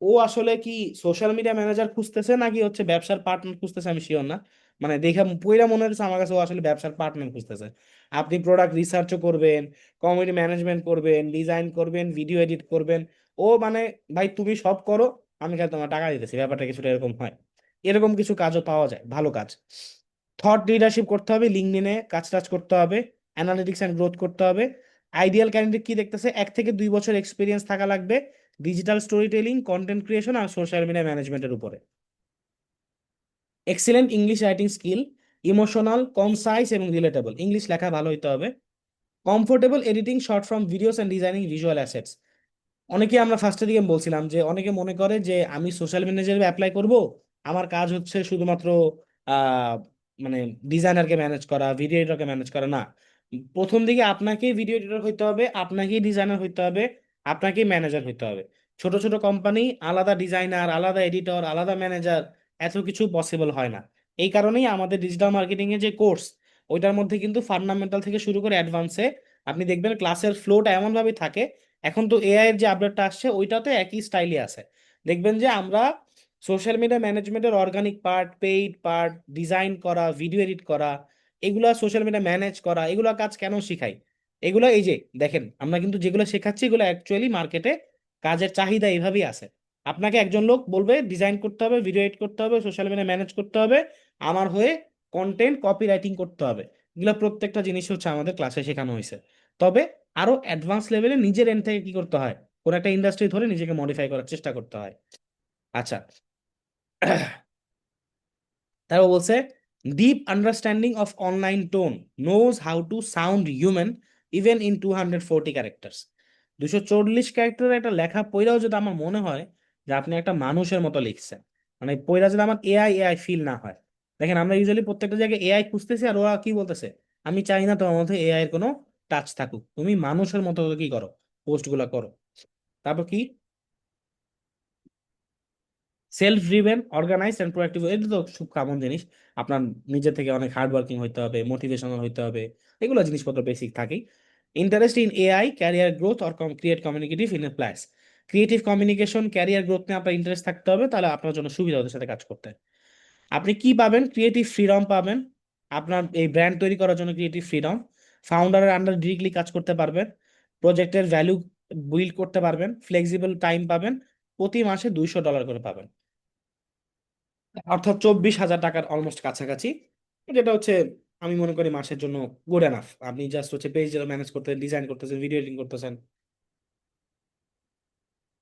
ও আসলে কি সোশ্যাল মিডিয়া ম্যানেজার খুঁজতেছে নাকি হচ্ছে ব্যবসার পার্টনার খুঁজতেছে আমি শিওর না। মানে দেখে পুরা মনে হচ্ছে আমার কাছে ও আসলে ব্যবসার পার্টনার খুঁজতেছে। আপনি প্রোডাক্ট রিসার্চও করবেন, কমিউনিটি ম্যানেজমেন্ট করবেন, ডিজাইন করবেন, ভিডিও এডিট করবেন। ও মানে ভাই তুমি সব করো, আমি খালি তোমার টাকা দিতেছি, ব্যাপারটা কিছুটা এরকম হয়। এরকম কিছু কাজও পাওয়া যায়, ভালো কাজ। থট লিডারশিপ করতে হবে, লিঙ্কডইনে কাজ টাজ করতে হবে, অ্যানালিটিক্স অ্যান্ড গ্রোথ করতে হবে। আইডিয়াল ক্যান্ডিডেট কি দেখতেছে, 1 থেকে 2 বছর এক্সপিরিয়েন্স থাকা লাগবে digital storytelling, content creation আর সোশ্যাল মিডিয়া ম্যানেজমেন্টের উপরে। Excellent English writing skill, emotional, concise এবং রিলেটেবল, ইংলিশ লেখা ভালো হইতে হবে। Comfortable editing short form videos and designing visual assets. অনেকে আমরা ফার্স্টের দিকে বলছিলাম যে অনেকে মনে করে যে আমি সোশ্যাল মিডিয়া অ্যাপ্লাই করব, আমার কাজ হচ্ছে শুধুমাত্র আহ মানে ডিজাইনারকে ম্যানেজ করা, ভিডিও এডিটরকে ম্যানেজ করা না। প্রথম দিকে আপনাকেই ভিডিও এডিটর হইতে হবে, আপনাকেই ডিজাইনার হইতে হবে, আপনাকেই ম্যানেজার হইতে হবে। ছোট ছোট কোম্পানি আলাদা ডিজাইনার, আলাদা এডিটর, আলাদা ম্যানেজার, এত কিছু পসিবল হয় না। এই কারণেই আমাদের ডিজিটাল মার্কেটিং এর যে কোর্স, ওইটার মধ্যে কিন্তু ফান্ডামেন্টাল থেকে শুরু করে অ্যাডভান্সে আপনি দেখবেন ক্লাসের ফ্লোটা এমন ভাবে থাকে। এখন তো এআই এর যে আপডেটটা আসছে ওইটাতে একই স্টাইলই আছে। দেখবেন যে আমরা সোশ্যাল মিডিয়া ম্যানেজমেন্টের organic part, paid part, design করা, ভিডিও এডিট করা, এগুলা সোশ্যাল মিডিয়া ম্যানেজ করা, এগুলা কাজ কেন শিখাই? এগুলো এই যে দেখেন আমরা কিন্তু যেগুলো শেখাচ্ছি এগুলো অ্যাকচুয়ালি মার্কেটে কাজের চাহিদা এইভাবেই আছে। আপনাকে একজন লোক বলবে ডিজাইন করতে হবে, ভিডিও এডিট করতে হবে, সোশ্যাল মিডিয়া ম্যানেজ করতে হবে, আমার হয়ে কন্টেন্ট কপি রাইটিং করতে হবে। এগুলো প্রত্যেকটা জিনিস হচ্ছে আমাদের ক্লাসে শেখানো হয়েছে। তবে আরো অ্যাডভান্স লেভেলে নিজের এন্ড থেকে কি করতে হয়, কোন একটা ইন্ডাস্ট্রি ধরে নিজেকে মডিফাই করার চেষ্টা করতে হয়। আচ্ছা, তারপর বলছে deep understanding of online tone, knows how to sound human even in 240 characters. 240 ক্যারেক্টারের একটা লেখা পড়াও যদি আমার মনে হয় যে আপনি একটা মানুষের মতো লিখছেন, মানে পড়া যদি আমার এআই এআই ফিল না হয়। দেখেন আমরা ইউজুয়ালি প্রত্যেকটা জায়গায় এআই খুঁজতেছি আর ওরা কি বলতেছে, আমি চাই না তোমার মধ্যে এআই এর কোনো টাচ থাকুক, তুমি মানুষের মতো কি করো, পোস্ট গুলা করো। তারপর কি, self driven, organise and proactive, এটা তো খুব কমন জিনিস। আপনার নিজে থেকে অনেক হার্ড ওয়ার্কিং হইতে হবে, মোটিভেশনাল হইতে হবে, এগুলো জিনিসপত্র বেসিক থাকেই। Interest in AI, career growth or create communicative in a plus, creative communication, career growth নিয়ে আপনার ইন্টারেস্ট থাকতে হবে, তাহলে আপনার জন্য সুবিধা ওদের সাথে কাজ করতে। আপনি কি পাবেন, ক্রিয়েটিভ ফ্রিডম পাবেন, আপনার এই ব্র্যান্ড তৈরি করার জন্য ক্রিয়েটিভ ফ্রিডম, ফাউন্ডারের আন্ডার ডিরেক্টলি কাজ করতে পারবেন, প্রজেক্টের ভ্যালু বিল্ড করতে পারবেন, ফ্লেক্সিবল টাইম পাবেন, প্রতি মাসে $200 করে পাবেন, অর্থাৎ 24,000 টাকার অলমোস্ট কাছাকাছি। যেটা হচ্ছে আমি মনে করি মাসের জন্য গুড এনাফ। আপনি জাস্ট হচ্ছে পেজ ম্যানেজ করতে, ডিজাইন করতেছেন, ভিডিও এডিটিং করতেছেন,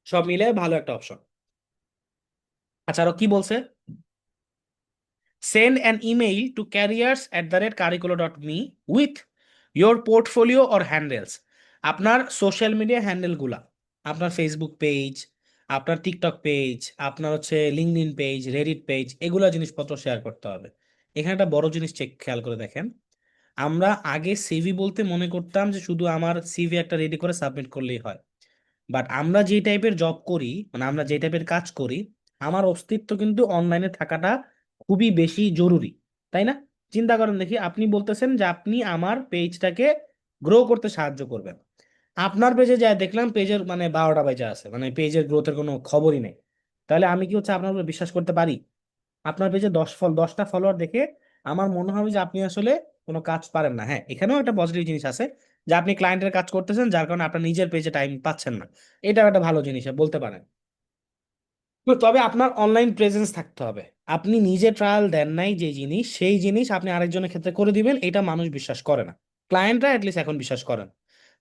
সব মিলে ভালো একটা অপশন। আচ্ছা, আরো কি বলছে, send an email to careers@curriculo.me with your portfolio or handles. আপনার সোশ্যাল মিডিয়া হ্যান্ডেলগুলা, আপনার ফেসবুক পেজ, আপনার টিকটক পেজ, আপনার হচ্ছে লিঙ্কডইন পেজ, রেডিট পেজ, এগুলা জিনিসপত্র শেয়ার করতে হবে। এখানে একটা বড় জিনিস চেক খেয়াল করে দেখেন, আমরা আগে সিভি বলতে মনে করতাম যে শুধু আমার সিভি একটা রেডি করে সাবমিট করলেই হয়। বাট আমরা যে টাইপের জব করি, মানে আমরা যে টাইপের কাজ করি, আমার অস্তিত্ব কিন্তু অনলাইনে থাকাটা খুবই বেশি জরুরি, তাই না? চিন্তা করেন দেখি, আপনি বলতেছেন যে আপনি আমার পেজটাকে গ্রো করতে সাহায্য করবেন। আপনার পেজে যা দেখলাম পেজের মানে 12টা বাজে আছে, মানে পেজের গ্রোথের কোনো খবরই নেই। তাহলে আমি কি হচ্ছে আপনার উপর বিশ্বাস করতে পারি? আপনার পেজে 10টা ফলোয়ার দেখে আমার মনে হবে যে আপনি আসলে কোনো কাজ পারেন না। হ্যাঁ, এখানেও একটা পজিটিভ জিনিস আছে যে আপনি ক্লায়েন্টের কাজ করতেছেন, যার কারণে আপনার নিজের পেজে টাইম পাচ্ছেন না। এটাও একটা ভালো জিনিস বলতে পারেন। তো তবে আপনার অনলাইন প্রেজেন্স থাকতে হবে। আপনি নিজে ট্রায়াল দেন নাই যে জিনিস, সেই জিনিস আপনি আরেকজনের ক্ষেত্রে করে দিবেন, এটা মানুষ বিশ্বাস করে না। ক্লায়েন্টরা অ্যাটলিস্ট এখন বিশ্বাস করেন।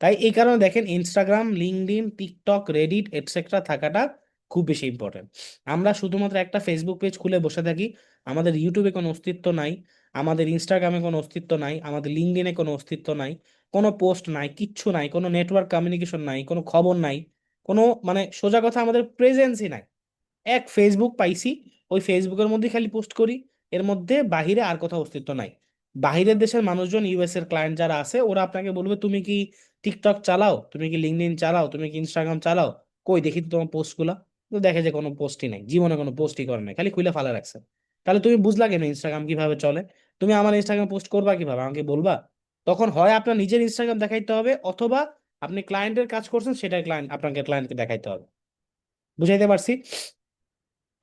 তাই এই কারণে দেখেন Instagram, LinkedIn, TikTok, Reddit etcetera থাকাটা খুব বেশি ইম্পর্টেন্ট। আমরা শুধুমাত্র একটা ফেসবুক পেজ খুলে বসে থাকি, আমাদের ইউটিউবে কোনো অস্তিত্ব নাই, আমাদের ইনস্টাগ্রামে কোনো অস্তিত্ব নাই, আমাদের লিঙ্কডইনে কোনো অস্তিত্ব নাই, কোনো পোস্ট নাই, কিচ্ছু নাই, কোনো নেটওয়ার্ক কমিউনিকেশন নাই, কোনো খবর নাই, কোনো মানে সোজা কথা আমাদের প্রেজেন্সই নাই। এক ফেসবুক পাইছি, ওই ফেসবুকের মধ্যে খালি পোস্ট করি, এর মধ্যে বাহিরে আর কোথাও অস্তিত্ব নাই। বাহিরের দেশের মানুষজন, ইউএস এর ক্লায়েন্ট যারা আছে, ওরা আপনাকে বলবে তুমি কি টিকটক চালাও, তুমি কি লিঙ্কডইন চালাও, তুমি কি ইনস্টাগ্রাম চালাও, কই দেখি তো তোমার পোস্টগুলা। তো দেখে যে কোনো পোস্টই নাই, জীবনে কোনো পোস্টই করে নাই, খালি খুলে ফালা রাখছে। তাহলে তুমি বুঝলা কেন ইনস্টাগ্রাম কিভাবে চলে? তুমি আমার ইনস্টাগ্রাম পোস্ট করবা কিভাবে আমাকে বলবা? তখন হয় আপনার নিজের ইনস্টাগ্রাম দেখাইতে হবে, অথবা আপনি ক্লায়েন্টের কাজ করছেন সেটা আপনাকে ক্লায়েন্টকে দেখাইতে হবে। বুঝাইতে পারছি?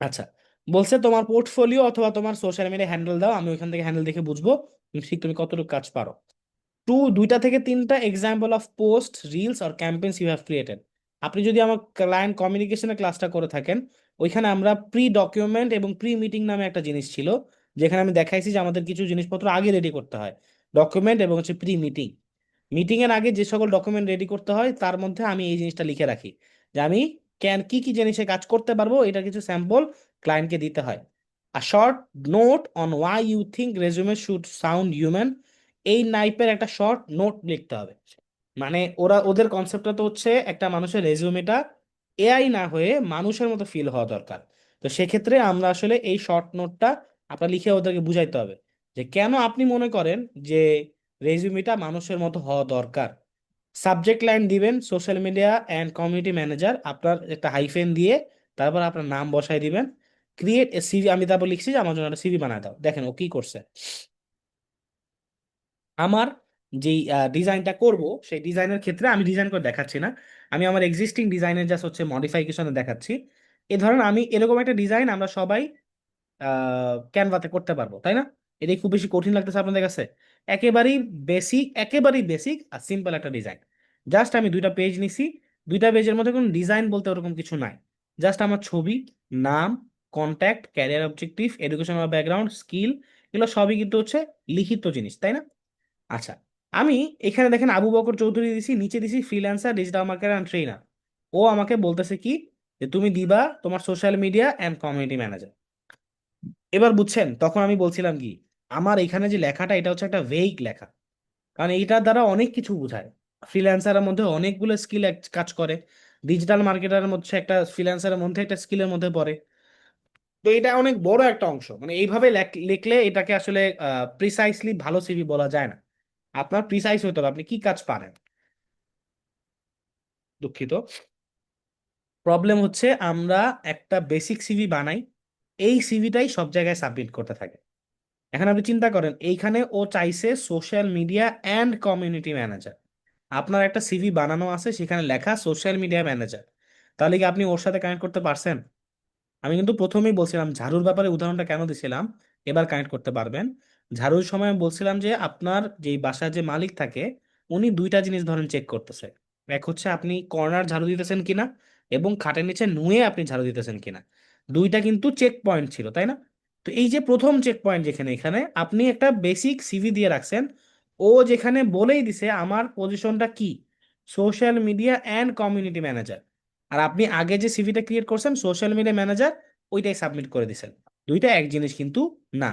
আচ্ছা, বলছে তোমার পোর্টফোলিও অথবা তোমার সোশ্যাল মিডিয়া হ্যান্ডেল দাও, আমি ওইখান থেকে হ্যান্ডেল দেখে বুঝবো ঠিক তুমি কতটুকু কাজ পারো। 2 থেকে 3টা এক্সাম্পল অফ পোস্ট, রিলস আর ক্যাম্পেইনস ইউ হ্যাভ ক্রিয়েটেড। আপনি যদি আমার ক্লায়েন্ট কমিউনিকেশনের ক্লাসটা করে থাকেন, ওইখানে আমরা প্রি ডকুমেন্ট এবং প্রি মিটিং নামে একটা জিনিস ছিল, যেখানে আমি দেখাইছি যে আমাদের কিছু জিনিসপত্র আগে রেডি করতে হয়, ডকুমেন্ট এবং হচ্ছে প্রি মিটিং। মিটিং এর আগে যে সকল ডকুমেন্ট রেডি করতে হয় তার মধ্যে আমি এই জিনিসটা লিখে রাখি যে আমি কি কি জিনিসে কাজ করতে পারবো, এটা কিছু স্যাম্পল ক্লায়েন্টকে দিতে হয়। A short note on why you think resume should sound human, এই নাইপের একটা শর্ট নোট লিখতে হবে। মানে ওদের কনসেপ্টটা তো হচ্ছে একটা মানুষের রেজুমেটা এআই না হয়ে মানুষের মতো ফিল হওয়া দরকার। তো সেক্ষেত্রে আমরা আসলে এই শর্ট নোটটা আপনার লিখে ওদেরকে বুঝাইতে হবে যে কেন আপনি মনে করেন যে রেজুমেটা মানুষের মতো হওয়া দরকার। সাবজেক্ট লাইন দিবেন social media and community manager, আপনার একটা হাইফেন দিয়ে তারপর আপনার নাম বসাই দিবেন। ক্রিয়েট এ সিভি, আমি তারপর লিখছি যে আমার জন্য একটা সিভি বানায় দাও। দেখেন ও কি করছে। আমার যেই ডিজাইনটা করব সেই ডিজাইনের ক্ষেত্রে আমি ডিজাইন করে দেখাচ্ছি না, আমি আমার এক্সিস্টিং ডিজাইনের জাস্ট হচ্ছে মডিফিকেশনে দেখাচ্ছি। এ ধরেন আমি এরকম একটা ডিজাইন আমরা সবাই ক্যানভাতে করতে পারবো, তাই না? এটাই খুব বেশি কঠিন লাগতেছে আপনাদের কাছে? একেবারেই বেসিক আর সিম্পল একটা ডিজাইন। জাস্ট আমি 2টা পেজ নিছি, 2টা পেজের মধ্যে কোনো ডিজাইন বলতে ওরকম কিছু নাই। জাস্ট আমার ছবি, নাম, contact, career objective, educational background, skill, এগুলো সবই কিন্তু হচ্ছে লিখিত জিনিস, তাই না? আচ্ছা, আমি এখানে দেখেন আবু বকর চৌধুরী দিছি, নিচে দিছি freelancer, digital marketer and trainer. ও আমাকে বলতেছে কি যে তুমি দিবা তোমার social media and community manager. এবার বুঝছেন তখন আমি বলছিলাম কি, আমার এখানে যে লেখাটা এটা হচ্ছে একটা ভেইগ লেখা, কারণ এইটার দ্বারা অনেক কিছু বোঝায়। ফ্রিল্যান্সারের মধ্যে অনেকগুলো স্কিল কাজ করে, ডিজিটাল মার্কেটারের মধ্যে একটা, ফ্রিল্যান্সারের মধ্যে একটা স্কিলের মধ্যে পড়ে। তো এটা অনেক বড় একটা অংশ, মানে এইভাবে লিখলে এটাকে আসলে প্রিসাইসলি ভালো সিভি বলা যায় না। আপনার প্রিসাইজ হতে হবে আপনি কি কাজ পারেন। দুঃখিত, প্রবলেম হচ্ছে আমরা একটা বেসিক সিভি বানাই, এই সিভিটাই সব জায়গায় সাবমিট করতে থাকে। এখন আপনি চিন্তা করেন এইখানে ও চাইছে social media and community manager, আপনার একটা সিভি বানানো আছে সেখানে লেখা সোশ্যাল মিডিয়া ম্যানেজার, তাহলে কি আপনি ওর সাথে কানেক্ট করতে পারছেন? আমি কিন্তু প্রথমেই বলছিলাম ঝাড়ুর ব্যাপারে উদাহরণটা কেন দিছিলাম, এবার কানেক্ট করতে পারবেন। ঝাড়ুর সময় আমি বলছিলাম যে আপনার যেই বাসার যে মালিক থাকে উনি 2টা জিনিস ধরেন চেক করতেছে। এক হচ্ছে আপনি কর্নার ঝাড়ু দিতেছেন কিনা, এবং খাটের নিচে নুয়ে আপনি ঝাড়ু দিতেছেন কিনা। 2টা কিন্তু চেক পয়েন্ট ছিল, তাই না? তো এই যে প্রথম চেক পয়েন্ট, যেখানে এখানে আপনি একটা বেসিক সিভি দিয়ে রাখছেন, ও যেখানে বলেই দিছে আমার পজিশনটা কি, social media and community manager, আর আপনি আগে যে সিভিটা ক্রিয়েট করছেন সোশ্যাল মিডিয়া ম্যানেজার, ওইটাই সাবমিট করে দিছেন। দুইটা এক জিনিস কিন্তু না।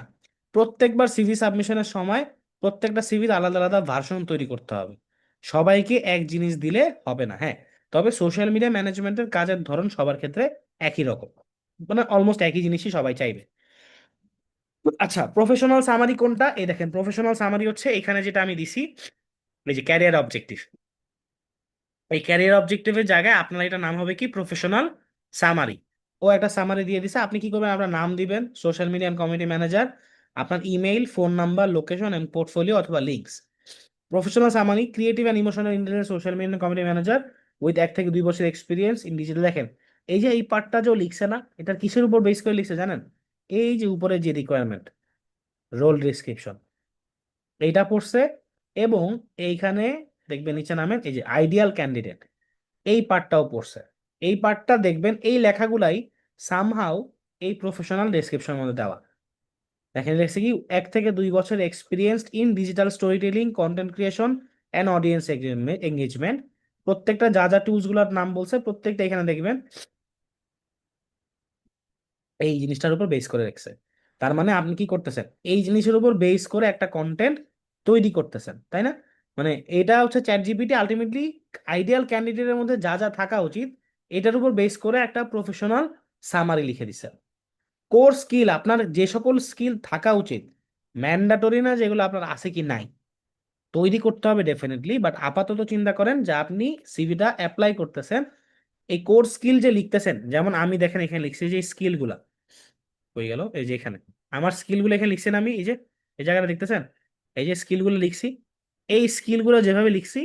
প্রত্যেকবার সিভি সাবমিশনের সময় প্রত্যেকটা সিভির আলাদা আলাদা ভার্সন তৈরি করতে হবে, সবাইকে এক জিনিস দিলে হবে না। হ্যাঁ, তবে সোশ্যাল মিডিয়া ম্যানেজমেন্টের কাজের ধরন সবার ক্ষেত্রে একই রকম, মানে অলমোস্ট একই জিনিসই সবাই চাইবে। আচ্ছা, প্রফেশনাল সামারি কোনটা? এই দেখেন প্রফেশনাল সামারি হচ্ছে এখানে যেটা আমি দিছি, এই যে ক্যারিয়ার অবজেক্টিভ, এই ক্যারিয়ার অবজেক্টিভের জায়গায় আপনার এটা নাম হবে কি প্রফেশনাল সামারি। ও একটা সামারি দিয়ে দিছে। আপনি কি করবেন, আপনার নাম দিবেন, social media and community manager, আপনার email, phone number, location and portfolio অথবা links. Professional summary, creative and emotional intelligence social media community manager with 1 থেকে 2 বছর এক্সপিরিয়েন্স ইন ডিজিটাল। দেখেন এই যে এই পার্টটা যে ও লিখছে না, এটা কিসের উপর বেস করে লিখছে জানেন? এই যে উপরে যে রিকোয়ারমেন্ট, রোল ডিসক্রিপশন, এইটা পড়ছে। এবং এইখানে দেখবেন নিচে নামেন এই যে আইডিয়াল ক্যান্ডিডেট, এই পার্টটাও পড়ছে। এই পার্টটা দেখবেন এই লেখাগুলাই সামহাও এই প্রফেশনাল ডেসক্রিপশনের মধ্যে দেওয়া। দেখেন দেখছি কি 1 থেকে 2 বছর experience in digital storytelling, content creation and audience engagement. প্রত্যেকটা যা যা টুলস গুলোর নাম বলছে প্রত্যেকটা এখানে দেখবেন এই জিনিসটার উপর বেস করে রাখছে। তার মানে আপনি কি করতেছেন, এই জিনিসের উপর বেস করে একটা কন্টেন্ট তৈরি করতেছেন, তাই না? মানে এটা হচ্ছে চ্যাট জিপিটি আলটিমেটলি আইডিয়াল ক্যান্ডিডেটের মধ্যে যা যা থাকা উচিত এটার উপর বেস করে একটা প্রফেশনাল সামারি লিখে দিচ্ছে। কোর স্কিল, আপনার যে সকল স্কিল থাকা উচিত, ম্যান্ডাটরি না যেগুলো আপনার আছে কি নাই, তৈরি করতে হবে ডেফিনেটলি। বাট আপাতত চিন্তা করেন যে আপনি সিভিটা অ্যাপ্লাই করতেছেন, এই কোর স্কিল যে লিখতেছেন, যেমন আমি দেখেন এখানে লিখছি যে স্কিল গুলা হয়ে গেল, এই যে এখানে আমার স্কিল গুলো এখানে লিখছেন, আমি এই যে এই জায়গাটা দেখতেছেন, এই যে স্কিল গুলো লিখছি, এই স্কিল গুলো যেভাবে লিখছি,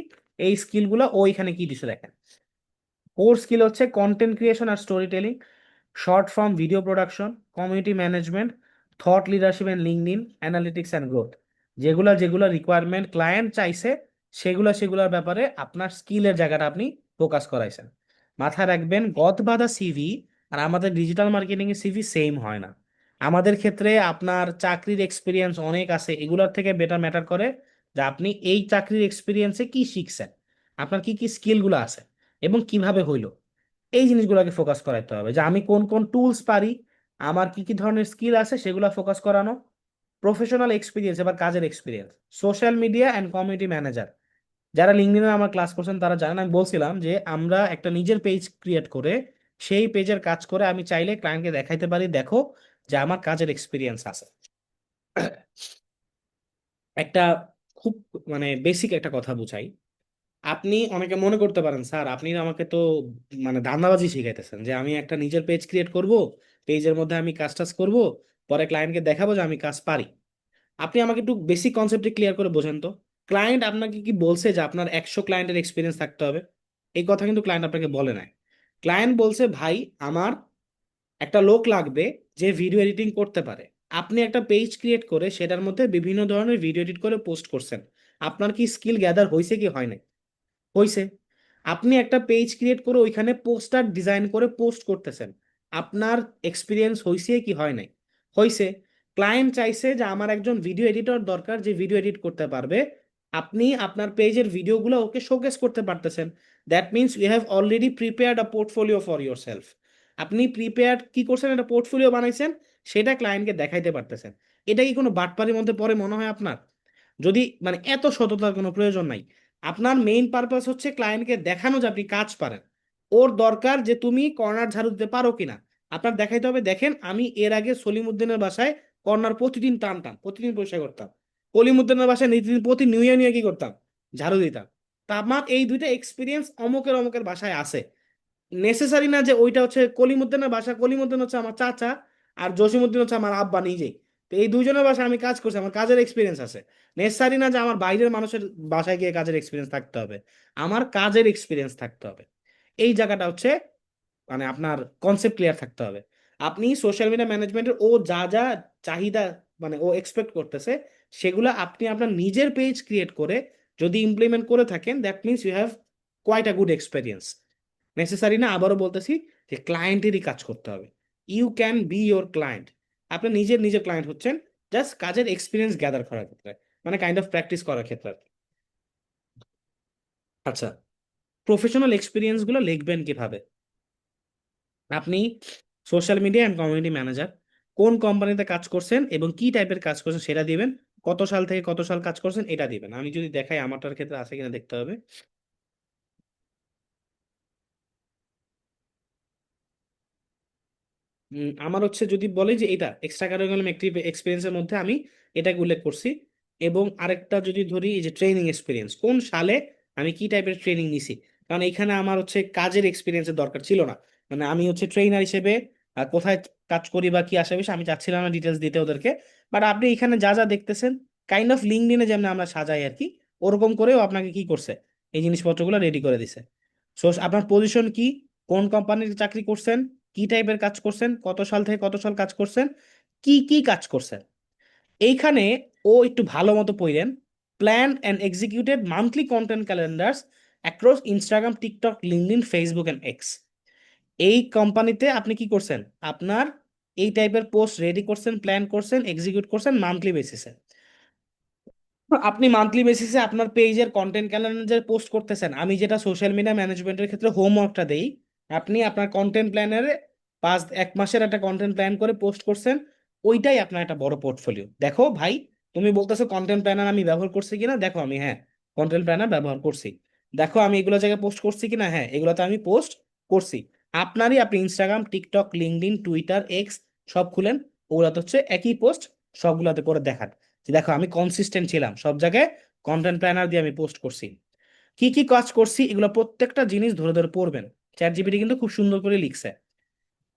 এই স্কিল গুলো ও এখানে কি দিছে দেখেন। কোর স্কিল হচ্ছে কন্টেন্ট ক্রিয়েশন আর storytelling, short form video production, community management, thought leadership and LinkedIn, analytics and growth. যেগুলা যেগুলা রিকোয়ারমেন্ট ক্লায়েন্ট চাইছে সেগুলা সেগুলোর ব্যাপারে আপনার স্কিলের জায়গাটা আপনি ফোকাস করাইছেন। মাথায় রাখবেন গদ বাঁধা সিভি আর আমাদের ডিজিটাল মার্কেটিং এর সিভি সেম হয় না। আমাদের ক্ষেত্রে আপনার চাকরির এক্সপিরিয়েন্স অনেক আছে, এগুলোর থেকে বেটার ম্যাটার করে যে আপনি এই চাকরির এক্সপিরিয়েন্সে কি শিখছেন, আপনার কি কি স্কিলগুলো আছে এবং কিভাবে হইলো। এই জিনিসগুলোকে ফোকাস করাইতে হবে যে আমি কোন কোন টুলস পারি, আমার কি কি ধরনের স্কিল আছে সেগুলো ফোকাস করানো। প্রফেশনাল এক্সপিরিয়েন্স, এবার কাজের experience, social media and community manager. যারা লিঙ্কডইনে আমার ক্লাস করছেন তারা জানেন, আমি বলছিলাম যে আমরা একটা নিজের পেজ ক্রিয়েট করে সেই পেজের কাজ করে আমি চাইলে ক্লায়েন্টকে দেখাইতে পারি, দেখো যে আমার কাজের এক্সপিরিয়েন্স আছে। একটা খুব মানে বেসিক একটা কথা বুঝাই। আপনি অনেকে মনে করতে পারেন স্যার আপনি আমাকে তো মানে ধান্দাবাজি শিখাইতেছেন যে আমি একটা নিজের পেজ ক্রিয়েট করব, পেজের মধ্যে আমি কাজ টাজ করব, পরে ক্লায়েন্টকে দেখাবো যে আমি কাজ পারি। আপনি আমাকে একটু বেসিক কনসেপ্টে ক্লিয়ার করে বোঝেন তো, ক্লায়েন্ট আপনাকে কি বলছে যে আপনার 100 ক্লায়েন্টের এক্সপিরিয়েন্স থাকতে হবে? এই কথা কিন্তু ক্লায়েন্ট আপনাকে বলে নাই। ক্লায়েন্ট বলছে ভাই আমার একটা লোক লাগবে যে ভিডিও এডিটিং করতে পারে। আপনি একটা পেজ ক্রিয়েট করে সেটার মধ্যে বিভিন্ন ধরনের ভিডিও এডিট করে পোস্ট করছেন, আপনার কি স্কিল গ্যাদার হয়েছে কি হয় নাই? হইছে। আপনি একটা পেজ ক্রিয়েট করে ওইখানে পোস্টার ডিজাইন করে পোস্ট করতেছেন, আপনার এক্সপিরিয়েন্স হইছে কি হয় নাই? হইছে। ক্লায়েন্ট চাইছে যে আমার একজন ভিডিও এডিটর দরকার যে ভিডিও এডিট করতে পারবে, আপনি আপনার পেজের ভিডিওগুলো ওকে শোকেস করতে পারতেছেন। That means you have already prepared a portfolio for yourself. আপনি প্রিপেয়ার্ড কি করছেন, একটা পোর্টফোলিও বানাইছেন, সেটা ক্লায়েন্টকে দেখাইতে পারতেছেন। এটা কি কোনো বাটপারির মধ্যে পড়ে মনে হয় আপনার? যদি মানে এত সততার কোনো প্রয়োজন নাই। আপনার মেইন পারপাস হচ্ছে ক্লায়েন্টকে দেখানো যে আপনি কাজ পারেন। ওর দরকার যে তুমি কর্নার ঝাড়ু দিতে পারো কিনা। আপনার দেখাইতে হবে দেখেন আমি এর আগে সলিমুদ্দিনের বাসায় কর্নার প্রতিদিন টানতাম, প্রতিদিন পরিষ্কার করতাম। কলিমুদ্দিনের বাসায় প্রতি নিউ ইয়ার নিয়ে কি করতাম, ঝাড়ু দিতাম। তা আমার এই দুইটা এক্সপিরিয়েন্স অমুকের অমুকের বাসায় আছে। নেসেসারি না যে ওইটা হচ্ছে কলিমুদ্দিনের বাসা, কলিমুদ্দিন হচ্ছে আমার চাচা আর জসিমুদ্দিন হচ্ছে আমার আব্বা নিজেই। তো এই দুইজনের বাসায় আমি কাজ করছি, আমার কাজের এক্সপিরিয়েন্স আছে। নেসেসারি না যে আমার বাইরের মানুষের বাসায় গিয়ে কাজের এক্সপিরিয়েন্স থাকতে হবে, আমার কাজের এক্সপিরিয়েন্স থাকতে হবে। এই জায়গাটা হচ্ছে মানে আপনার কনসেপ্ট ক্লিয়ার থাকতে হবে। আপনি সোশ্যাল মিডিয়া ম্যানেজমেন্টের ও যা যা চাহিদা মানে ও এক্সপেক্ট করতেছে সেগুলো আপনি আপনার নিজের পেজ ক্রিয়েট করে যদি ইমপ্লিমেন্ট করে থাকেন, that means you have quite a good experience. Necessary না, আবারও বলতেছি যে ক্লায়েন্টেরই কাজ করতে হবে। You can be your client. আপনি নিজের নিজের ক্লায়েন্ট হচ্ছেন জাস্ট কাজের এক্সপিরিয়েন্স গ্যাদার করার ক্ষেত্রে, মানে কাইন্ড অফ প্র্যাকটিস করার ক্ষেত্রে আর কি। আচ্ছা, প্রফেশনাল এক্সপিরিয়েন্স গুলো লিখবেন কিভাবে? আপনি social media and community manager, কোন কোম্পানিতে কাজ করছেন এবং কি টাইপের কাজ করছেন সেটা দিবেন, কত সাল থেকে কত সাল কাজ করছেন এটা দিবেন। আমি যদি দেখাই আমারটার ক্ষেত্রে আছে কিনা দেখতে হবে। আমার হচ্ছে যদি বলে যে এটা এক্সট্রা কারিকুলাম এক্সপিরিয়েন্সের মধ্যে আমি এটাকে উল্লেখ করছি। এবং আরেকটা যদি ধরি এই যে ট্রেনিং এক্সপিরিয়েন্স, কোন সালে আমি কি টাইপের ট্রেনিং নিছি। কারণ এখানে আমার হচ্ছে কাজের এক্সপিরিয়েন্সের দরকার ছিল না, মানে আমি হচ্ছে ট্রেনার হিসেবে কোথায় কাজ করি বা কি আসে বিষয় আমি চাচ্ছিলাম না ডিটেলস দিতে ওদেরকে। বাট আপনি এখানে যা যা দেখতেছেন কাইন্ড অফ লিঙ্কডইনে যেমন আমরা সাজাই আর কি, ওরকম করেও আপনাকে কি করছে, এই জিনিসপত্রগুলো রেডি করে দিছে। সো আপনার পজিশন কি, কোন কোম্পানির চাকরি করছেন, কি টাইপের কাজ করছেন, কত সাল থেকে কত সাল কাজ করছেন, কি কি কাজ করছেন, এইখানে ও একটু ভালো মতো পড়েন। Plan and executed monthly content calendars across Instagram, TikTok, LinkedIn, Facebook and X. এই কোম্পানিতে আপনি কি করছেন, আপনার এই টাইপের পোস্ট রেডি করছেন, প্ল্যান করছেন, এক্সিকিউট করছেন মান্থলি বেসিসে। আপনি মান্থলি বেসিসে আপনার পেজের কন্টেন্ট ক্যালেন্ডার পোস্ট করতেছেন। আমি যেটা সোশ্যাল মিডিয়া ম্যানেজমেন্টের ক্ষেত্রে হোমওয়ার্কটা দেই, আপনি আপনার কন্টেন্ট প্ল্যানারে 1 মাসের একটা কন্টেন্ট প্ল্যান করে পোস্ট করছেন, ওইটাই আপনার একটা বড় পোর্টফোলিও। দেখো ভাই, তুমি বলতেছো কন্টেন্ট প্ল্যানার আমি ব্যবহার করছি কিনা, দেখো আমি হ্যাঁ কন্টেন্ট প্ল্যানার ব্যবহার করছি। দেখো আমি এগুলো জায়গায় পোস্ট করছি কিনা, হ্যাঁ এগুলোতে আমি পোস্ট করছি। আপনারই আপনি Instagram, TikTok, LinkedIn, Twitter, x সব খুলেন, ওগুলাতে হচ্ছে একই পোস্ট, সবগুলাতে করে দেখান যে দেখো আমি কনসিস্টেন্ট ছিলাম, সব জায়গায় কন্টেন্ট প্ল্যানার দিয়ে আমি পোস্ট করছি। কি কি কাজ করছি এগুলো প্রত্যেকটা জিনিস ধরে ধরে পড়বেন। চ্যাট জিপিটি কিন্তু খুব সুন্দর করে লিখছে।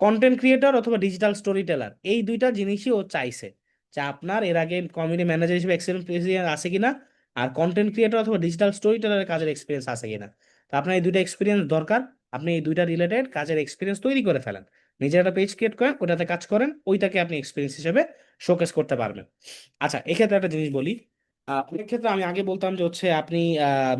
কন্টেন্ট ক্রিয়েটর অথবা ডিজিটাল স্টোরি টেলার, এই দুইটা জিনিসই ও চাইছে, যে আপনার এর আগে কমিউনিটি ম্যানেজার হিসেবে এক্সপিরিয়েন্স আছে কিনা, আর কন্টেন্ট ক্রিয়েটর অথবা ডিজিটাল স্টোরি টেলারের কাজের এক্সপিরিয়েন্স আছে কিনা। তো আপনার এই দুইটা এক্সপিরিয়েন্স দরকার। আপনি এই দুইটা রিলেটেড কাজের এক্সপিরিয়েন্স তৈরি করে ফেলেন, নিজের একটা পেজ ক্রিয়েট করেন, ওটাতে কাজ করেন, ওইটাকে আপনি এক্সপিরিয়েন্স হিসেবে শোকেস করতে পারবেন। আচ্ছা, এক্ষেত্রে একটা জিনিস বলি। অনেক ক্ষেত্রে আমি আগে বলতাম যে হচ্ছে আপনি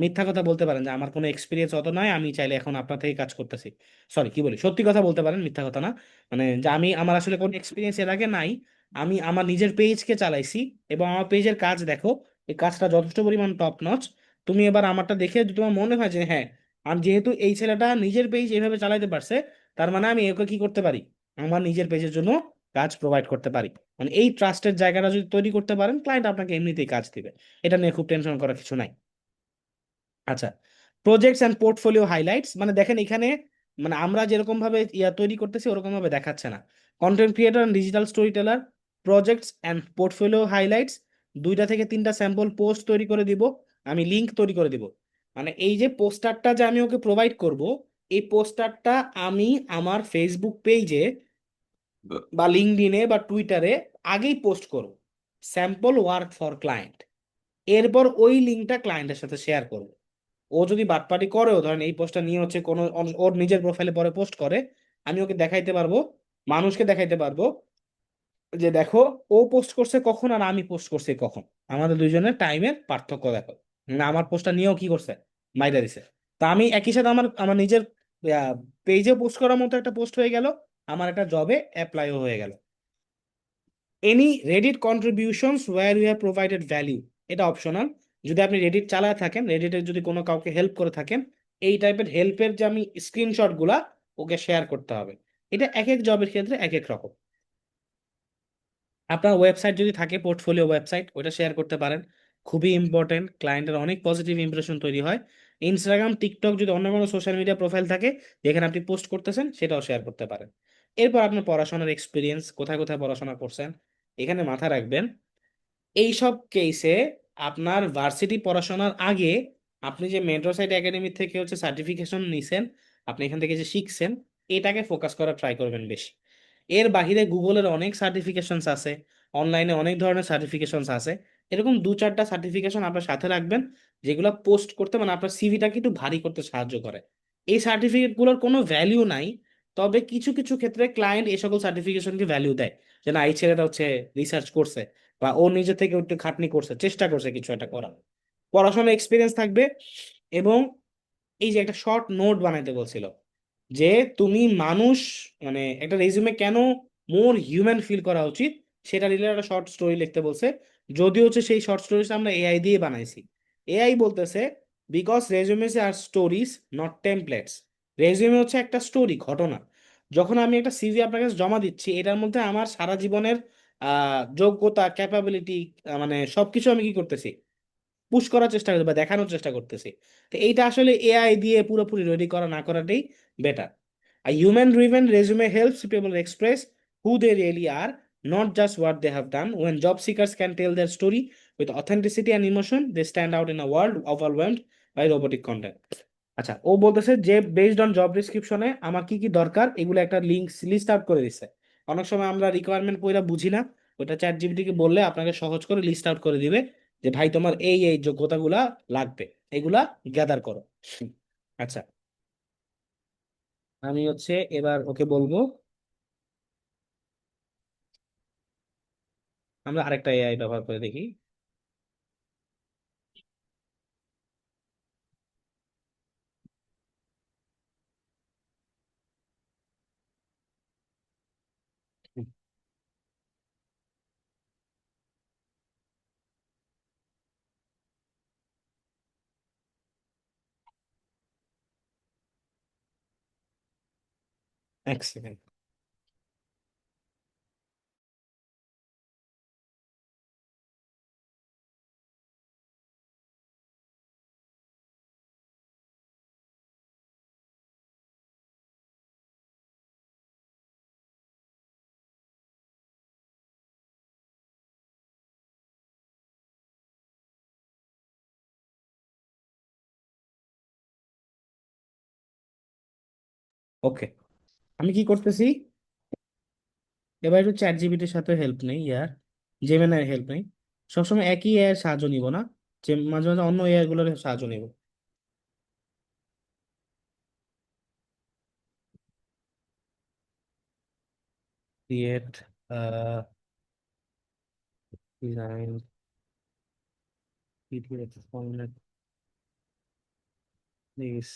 মিথ্যা কথা বলতে পারেন যে আমার কোনো এক্সপিরিয়েন্স অত নয়, আমি চাইলে এখন আপনার থেকে কাজ করতেছি। সরি, কি বলি, সত্যি কথা বলতে পারেন, মিথ্যা কথা না। মানে যে আমি আমার আসলে কোনো এক্সপিরিয়েন্স এর আগে নাই, আমি আমার নিজের পেজকে চালাইছি এবং আমার পেজের কাজ দেখো, এই কাজটা যথেষ্ট পরিমাণ টপ নচ। তুমি এবার আমারটা দেখে যদি তোমার মনে হয় যে হ্যাঁ, আমি যেহেতু এই ছেলেটা নিজের পেজ এইভাবে চালাইতে পারছে, তার মানে আমি একে কি করতে পারি, আমার নিজের পেজের জন্য কাজ প্রোভাইড করতে পারি। মানে এই ট্রাস্টের জায়গাটা যদি তৈরি করতে পারেন, ক্লায়েন্ট আপনাকে এমনিতেই কাজ দিবে। এটা নিয়ে খুব টেনশন করার কিছু নাই। আচ্ছা, প্রজেক্টস অ্যান্ড পোর্টফোলিও হাইলাইটস, মানে দেখেন এখানে, মানে আমরা যেরকম ভাবে তৈরি করতেছি ওরকম ভাবে দেখাচ্ছে না। Content creator and digital storyteller, projects and portfolio highlights, 2টা থেকে 3টা স্যাম্পল পোস্ট তৈরি করে দিব, আমি লিংক তৈরি করে দিব। মানে এই যে পোস্টারটা যে আমি ওকে প্রোভাইড করব, এই পোস্টারটা আমি আমার ফেসবুক পেজে বা লিঙ্কডইনে বা টুইটারে আগেই পোস্ট করব, স্যাম্পল ওয়ার্ক ফর ক্লায়েন্ট। এরপর ওই লিঙ্কটা ক্লায়েন্টের সাথে শেয়ার করব। ও যদি বাটপাটি করেও, ধরেন এই পোস্টটা নিয়ে হচ্ছে কোনো ওর নিজের প্রোফাইলে পরে পোস্ট করে, আমি ওকে দেখাইতে পারবো, মানুষকে দেখাইতে পারবো যে দেখো ও পোস্ট করছে কখন আর আমি পোস্ট করছি কখন, আমাদের দুইজনের টাইমের পার্থক্য দেখো। আমার পোস্টটা নিয়েও কি করছে, মাইরা দিছে। তা আমি একই সাথে আমার আমার নিজের পেজে পোস্ট করার মতো একটা পোস্ট হয়ে গেল, আমার একটা জবে অ্যাপ্লাইও হয়ে গেল। Any Reddit contributions where you have provided value, এটা অপশনাল। যদি আপনি রেডিট চালায় থাকেন, রেডিটের যদি কোনো কাউকে হেল্প করে থাকেন, এই টাইপের হেল্পের যে আমি স্ক্রিনশট গুলা ওকে শেয়ার করতে হবে। এটা এক এক জবের ক্ষেত্রে এক এক রকম। আপনার ওয়েবসাইট যদি থাকে, পোর্টফোলিও ওয়েবসাইট, ওটা শেয়ার করতে পারেন। খুবই ইম্পর্টেন্ট, ক্লায়েন্টের অনেক পজিটিভ ইমপ্রেশন তৈরি হয়। ইনস্টাগ্রাম, টিকটক, যদি অন্য কোনো সোশ্যাল মিডিয়া প্রোফাইল থাকে যেখানে আপনি পোস্ট করতেছেন, সেটাও শেয়ার করতে পারেন। এরপর আপনার পড়াশোনার এক্সপিরিয়েন্স, কোথায় কোথায় পড়াশোনা করছেন। এখানে মাথা রাখবেন, এইসব কেসে আপনার ভার্সিটি পড়াশোনার আগে আপনি যে মেন্টরসাইট একাডেমি থেকে হচ্ছে সার্টিফিকেশন নিছেন, আপনি এখান থেকে যে শিখছেন, এটাকে ফোকাস করা ট্রাই করবেন বেশি। এর বাহিরে গুগলের অনেক সার্টিফিকেশনস আছে, অনলাইনে অনেক ধরনের সার্টিফিকেশনস আছে। এরকম 2-4টা সার্টিফিকেশন আপনার সাথে রাখবেন, যেগুলো পোস্ট করতে মানে আপনার সিভিটাকে একটু ভারী করতে সাহায্য করে। এই সার্টিফিকেটগুলোর কোনো ভ্যালিউ নাই, তবে কিছু কিছু ক্ষেত্রে ক্লায়েন্ট এই সকল সার্টিফিকেশনকে ভ্যালিউ দেয়, যে না এই ছেলেটা হচ্ছে রিসার্চ করছে বা ও নিজে থেকে একটু খাটনি করছে, চেষ্টা করছে কিছু একটা করার, পড়াশোনার এক্সপিরিয়েন্স থাকবে। এবং এই যে একটা শর্ট নোট বানাইতে বলছিল, যে তুমি মানুষ, মানে একটা রেজিউমে কেন মোর হিউম্যান ফিল করা উচিত, সেটা রিলেটেড একটা শর্ট স্টোরি লিখতে বলছে। যদিও হচ্ছে সেই শর্ট স্টোরিটা আমরা এআই দিয়ে বানাইছি। এআই বলতেছে because resumes are stories not templates. Resume হচ্ছে একটা স্টোরি, ঘটনা। যখন আমি একটা সিভি আপনার কাছে জমা দিচ্ছি, এটার মধ্যে আমার সারা জীবনের যোগ্যতা, ক্যাপাবিলিটি, মানে সবকিছু আমি কি করতেছি, পুশ করার চেষ্টা করতেছি বা দেখানোর চেষ্টা করতেছি। তো এইটা আসলে এআই দিয়ে পুরোপুরি রেডি করা না করাটাই better. A human driven resume helps people express who they really are, not just what they have done. When job seekers can tell their story with authenticity and emotion, they stand out in a world overwhelmed by robotic content. আচ্ছা, ও বলতেছে যে based on job ডিসক্রিপশনে আমার কি কি দরকার এগুলো একটা লিঙ্ক লিস্ট আউট করে দিচ্ছে। অনেক সময় আমরা রিকোয়ারমেন্ট পড়া বুঝি না, ওটা চ্যাট জিপিটি কে বললে আপনাকে সহজ করে লিস্ট আউট করে দিবে যে ভাই তোমার এই এই যোগ্যতাগুলা লাগবে, এগুলা গ্যাদার করো। আচ্ছা, আমি এবার ওকে বলবো আমরা আরেকটা এআই ব্যবহার করে দেখি। এক সেকেন্ড। ওকে, আমি কি করতেছি, এবার একটু চ্যাট জিপিটির সাথে হেল্প নেই ইয়ার, জেমিনাই হেল্প নেই। সবসময় একই এআই এর সাহায্য নিব না, যে মাঝে মাঝে অন্য এআই গুলোর সাহায্য নিব। Create design PDF format this.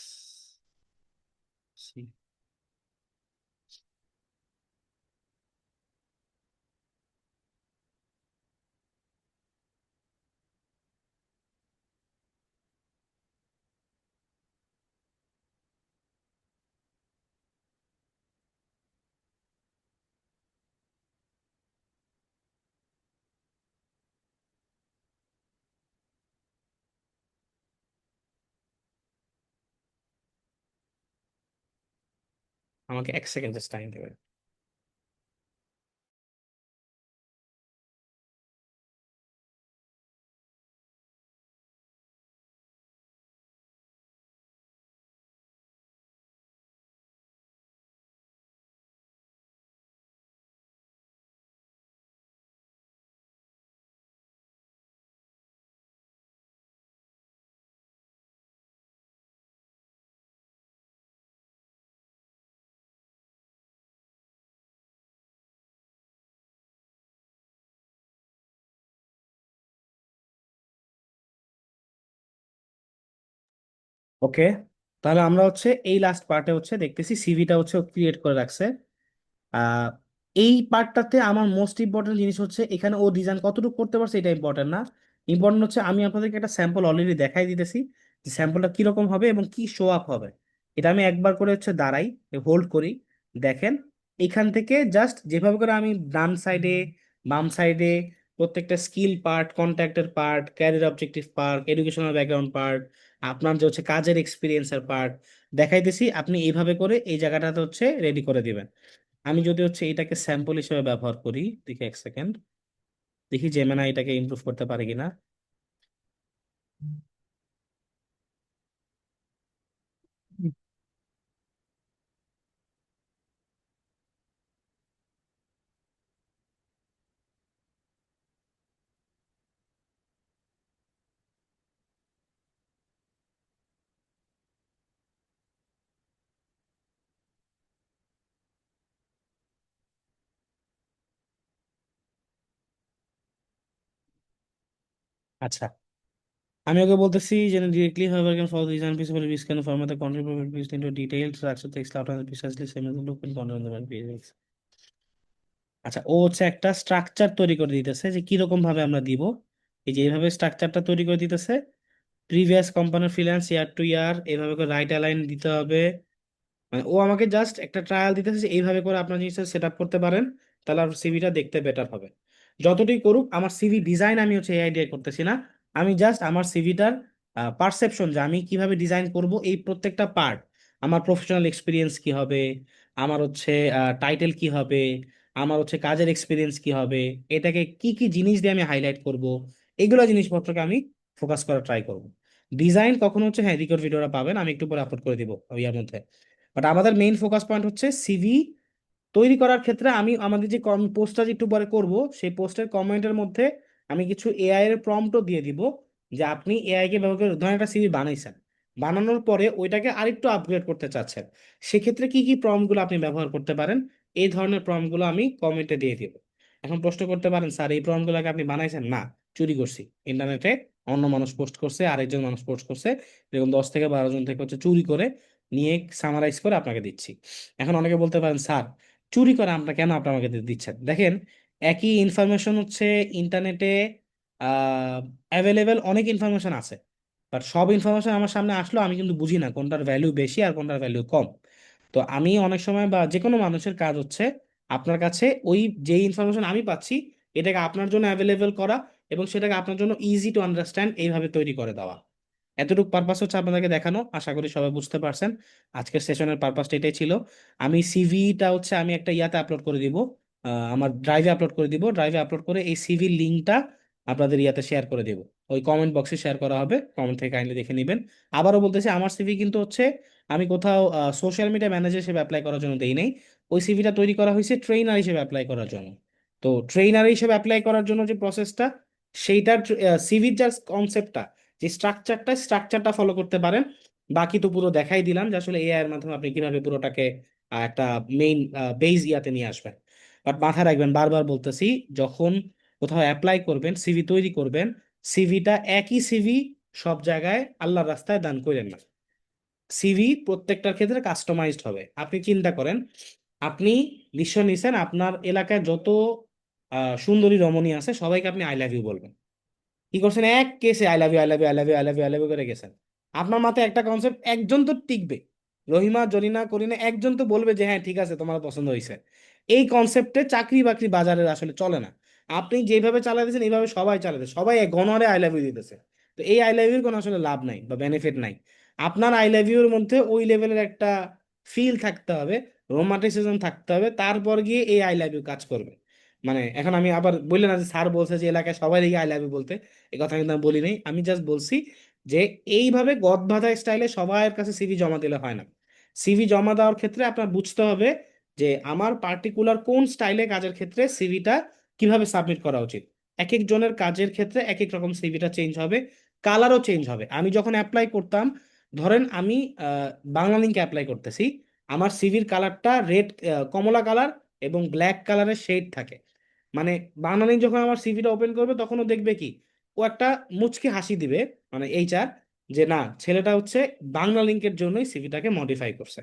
আমাকে এক সেকেন্ড জাস্ট টাইম দেবে। ওকে, তাহলে আমরা এই লাস্ট পার্টে দেখতেছি সিভিটা ক্রিয়েট করে রাখছে। আহ এই পার্টটাতে আমার মোস্ট ইম্পর্টেন্ট জিনিস এখানে ও ডিজাইন কতটুকু করতে পারছে এটা ইম্পর্টেন্ট না। ইম্পর্টেন্ট আমি আপনাদেরকে একটা স্যাম্পল অলরেডি দেখাই দিতেছি যে স্যাম্পলটা কিরকম হবে এবং কি শো আপ হবে। এটা আমি একবার করে দাঁড়াই, হোল্ড করি, দেখেন। এখান থেকে জাস্ট যেভাবে করে আমি ডান সাইডে বাম সাইডে প্রত্যেকটা স্কিল পার্ট, কন্ট্যাক্টের part, career objective part, educational background part, আপনার যে কাজের এক্সপিরিয়েন্সের পার্ট দেখাইতেছি, আপনি এইভাবে করে এই জায়গাটাতে রেডি করে দিবেন। আমি যদি এটাকে স্যাম্পল হিসেবে ব্যবহার করি, দেখি এক সেকেন্ড, দেখি জেমিনা এটাকে ইমপ্রুভ করতে পারে কিনা। আচ্ছা, আমি ওকে বলতেছি যে directly however can follow these unpredictable risks can form the contribute piece into detailed structure text out and precisely same as the look and content on the page. আচ্ছা, ও একটা স্ট্রাকচার তৈরি করে দিতেছে যে কিরকম ভাবে আমরা দিব। এই যে এইভাবে স্ট্রাকচারটা তৈরি করে দিতেছে, প্রিভিয়াস কোম্পানির ফ্রিল্যান্স ইয়ার টু ইয়ার, এইভাবে করে রাইট অ্যালাইন দিতে হবে। মানে ও আমাকে জাস্ট একটা ট্রায়াল দিতেছে যে এইভাবে করে আপনার জিনিসটা সেট আপ করতে পারেন, তাহলে আর সিভিটা দেখতে বেটার হবে। যতটুকু করুক, আমার সিভি ডিজাইন আমি এই আইডিয়া করতেছি না। আমি জাস্ট আমার সিভিটার পারসেপশন যে আমি কিভাবে ডিজাইন করব এই প্রত্যেকটা পার্ট, আমার প্রফেশনাল এক্সপিরিয়েন্স কি হবে, আমার টাইটেল কি হবে, আমার কাজের এক্সপিরিয়েন্স কি হবে, এটাকে কি কি জিনিস দিয়ে আমি হাইলাইট করব, এগুলো জিনিসপত্রকে আমি ফোকাস করা ট্রাই করব। ডিজাইন কখনো হচ্ছে, হ্যাঁ রেকর্ড ভিডিওটা পাবেন, আমি একটু পরে আপলোড করে দিব ইয়ার মধ্যে। বাট আমাদের মেইন ফোকাস পয়েন্ট হচ্ছে সিভি তৈরি করার ক্ষেত্রে আমি আমাদের যে পোস্টটা যে একটু পরে করব, সেই পোস্টের কমেন্টের মধ্যে আমি কিছু এআই এর প্রম্পটও দিয়ে দিব, যে আপনি এআই কে ব্যবহার করে ধরেন একটা সিভি বানাইছেন, বানানোর পরে ওইটাকে আরেকটু আপগ্রেড করতে চাচ্ছেন, সেক্ষেত্রে কি কি প্রম্পটগুলো আপনি ব্যবহার করতে পারেন, এই ধরনের প্রম্পটগুলো আমি কমেন্টে দিয়ে দিব। এখন প্রশ্ন করতে পারেন, স্যার এই প্রম্পটগুলোকে আপনি বানাইছেন? না, চুরি করছি ইন্টারনেটে, অন্য মানুষ পোস্ট করছে, আরেকজন মানুষ পোস্ট করছে, এরকম 10 থেকে 12 জন থেকে হচ্ছে চুরি করে নিয়ে সামারাইজ করে আপনাকে দিচ্ছি। এখন অনেকে বলতে পারেন, স্যার চুরি করে আমরা কেন আপনি আমাকে দিচ্ছেন? দেখেন, একই ইনফরমেশন হচ্ছে ইন্টারনেটে অ্যাভেলেবেল অনেক ইনফরমেশন আছে, বাট সব ইনফরমেশন আমার সামনে আসলো আমি কিন্তু বুঝি না কোনটার ভ্যালু বেশি আর কোনটার ভ্যালু কম। তো আমি অনেক সময় বা যে কোনো মানুষের কাজ হচ্ছে আপনার কাছে ওই যে ইনফরমেশন আমি পাচ্ছি এটাকে আপনার জন্য অ্যাভেলেবেল করা, এবং সেটাকে আপনার জন্য ইজি টু আন্ডারস্ট্যান্ড এইভাবে তৈরি করে দেওয়া। এতটুকু পারপাস হচ্ছে আপনাদেরকে দেখানো, আশা করি সবাই বুঝতে পারছেন। আজকের সেশনের পারপাসটা এটাই ছিল। আমি সিভিটা হচ্ছে আমি একটা ইয়াতে আপলোড করে দিব, আমার ড্রাইভে আপলোড করে দিব, ড্রাইভে আপলোড করে এই সিভির লিঙ্কটা আপনাদের ইয়াতে শেয়ার করে দেব, ওই কমেন্ট বক্সে শেয়ার করা হবে, কমেন্ট থেকে কাইন্ডলি দেখে নেবেন। আবারও বলতেছি, আমার সিভি কিন্তু হচ্ছে আমি কোথাও সোশ্যাল মিডিয়া ম্যানেজার হিসেবে অ্যাপ্লাই করার জন্য দেই নাই, ওই সিভিটা তৈরি করা হয়েছে ট্রেইনার হিসেবে অ্যাপ্লাই করার জন্য। তো ট্রেইনার হিসেবে অ্যাপ্লাই করার জন্য যে প্রসেসটা, সেইটার সিভির যার কনসেপ্টটা, যে স্ট্রাকচারটা ফলো করতে পারেন। বাকি তো পুরো দেখাই দিলাম যে আসলে এআই এর মাধ্যমে আপনি কিভাবে পুরোটাকে একটা মেইন বেজ ইয়াতে নিয়ে আসবেন। বাট মাথায় রাখবেন, বারবার বলতেছি, যখন কোথাও অ্যাপ্লাই করবেন, সিভি তৈরি করবেন, সিভিটা একই সিভি সব জায়গায় আল্লাহর রাস্তায় দান করেন না। সিভি প্রত্যেকটার ক্ষেত্রে কাস্টমাইজড হবে। আপনি চিন্তা করেন, আপনি নিশ্চয় নিছেন আপনার এলাকায় যত সুন্দরী রমণী আছে সবাইকে আপনি আই লাভ ইউ বলবেন, কি করছেন, এক কেসে I love you, I love you, I love you, I love you, I love you করে গেছেন। আপনার মাথায় একটা কনসেপ্ট, একজন তো টিকবে, রহিমা জরিনা করিনা একজন তো বলবে যে হ্যাঁ ঠিক আছে তোমার পছন্দ হয়েছে। এই কনসেপ্টে চাকরি বাকরি বাজারে আসলে চলে না। আপনি যেভাবে চালাতেছেন এইভাবে সবাই চালাতেছে, সবাই গণহারে আই লাভ ইউ দিতেছে। তো এই আই লাভ ইউর কোনো আসলে লাভ নাই বা বেনিফিট নাই। আপনার আই লাভ ইউর মধ্যে ওই লেভেলের একটা ফিল থাকতে হবে, রোমান্টিসিজম থাকতে হবে, তারপর গিয়ে এই আই লাভ ইউ কাজ করবে। মানে এখন আমি আবার বললেন না যে স্যার বলছে যে এলাকায় সবাই দেখি আই লাভ ইউ বলতে, এই কথা কিন্তু আমি বলি নাই, আমি জাস্ট বলছি যে এইভাবে গদবাঁধা স্টাইলে সবার কাছে সিভি জমা দিলে হয় না। সিভি জমা দেওয়ার ক্ষেত্রে আপনার বুঝতে হবে যে আমার পার্টিকুলার কোন স্টাইলে কাজের ক্ষেত্রে সিভিটা কিভাবে সাবমিট করা উচিত। এক এক জনের কাজের ক্ষেত্রে এক এক রকম সিভিটা চেঞ্জ হবে, কালারও চেঞ্জ হবে। আমি যখন অ্যাপ্লাই করতাম, ধরেন আমি বাংলা লিঙ্কে অ্যাপ্লাই করতেছি, আমার সিভির কালারটা রেড, কমলা কালার এবং ব্ল্যাক কালারের শেড থাকে। মানে বাংলালিংক যখন আমার সিভিটা ওপেন করবে তখনও দেখবে কি, ও একটা মুচকি হাসি দিবে, মানে এইচআর, যে না ছেলেটা হচ্ছে বাংলা লিঙ্কের জন্যই সিভিটাকে মডিফাই করছে।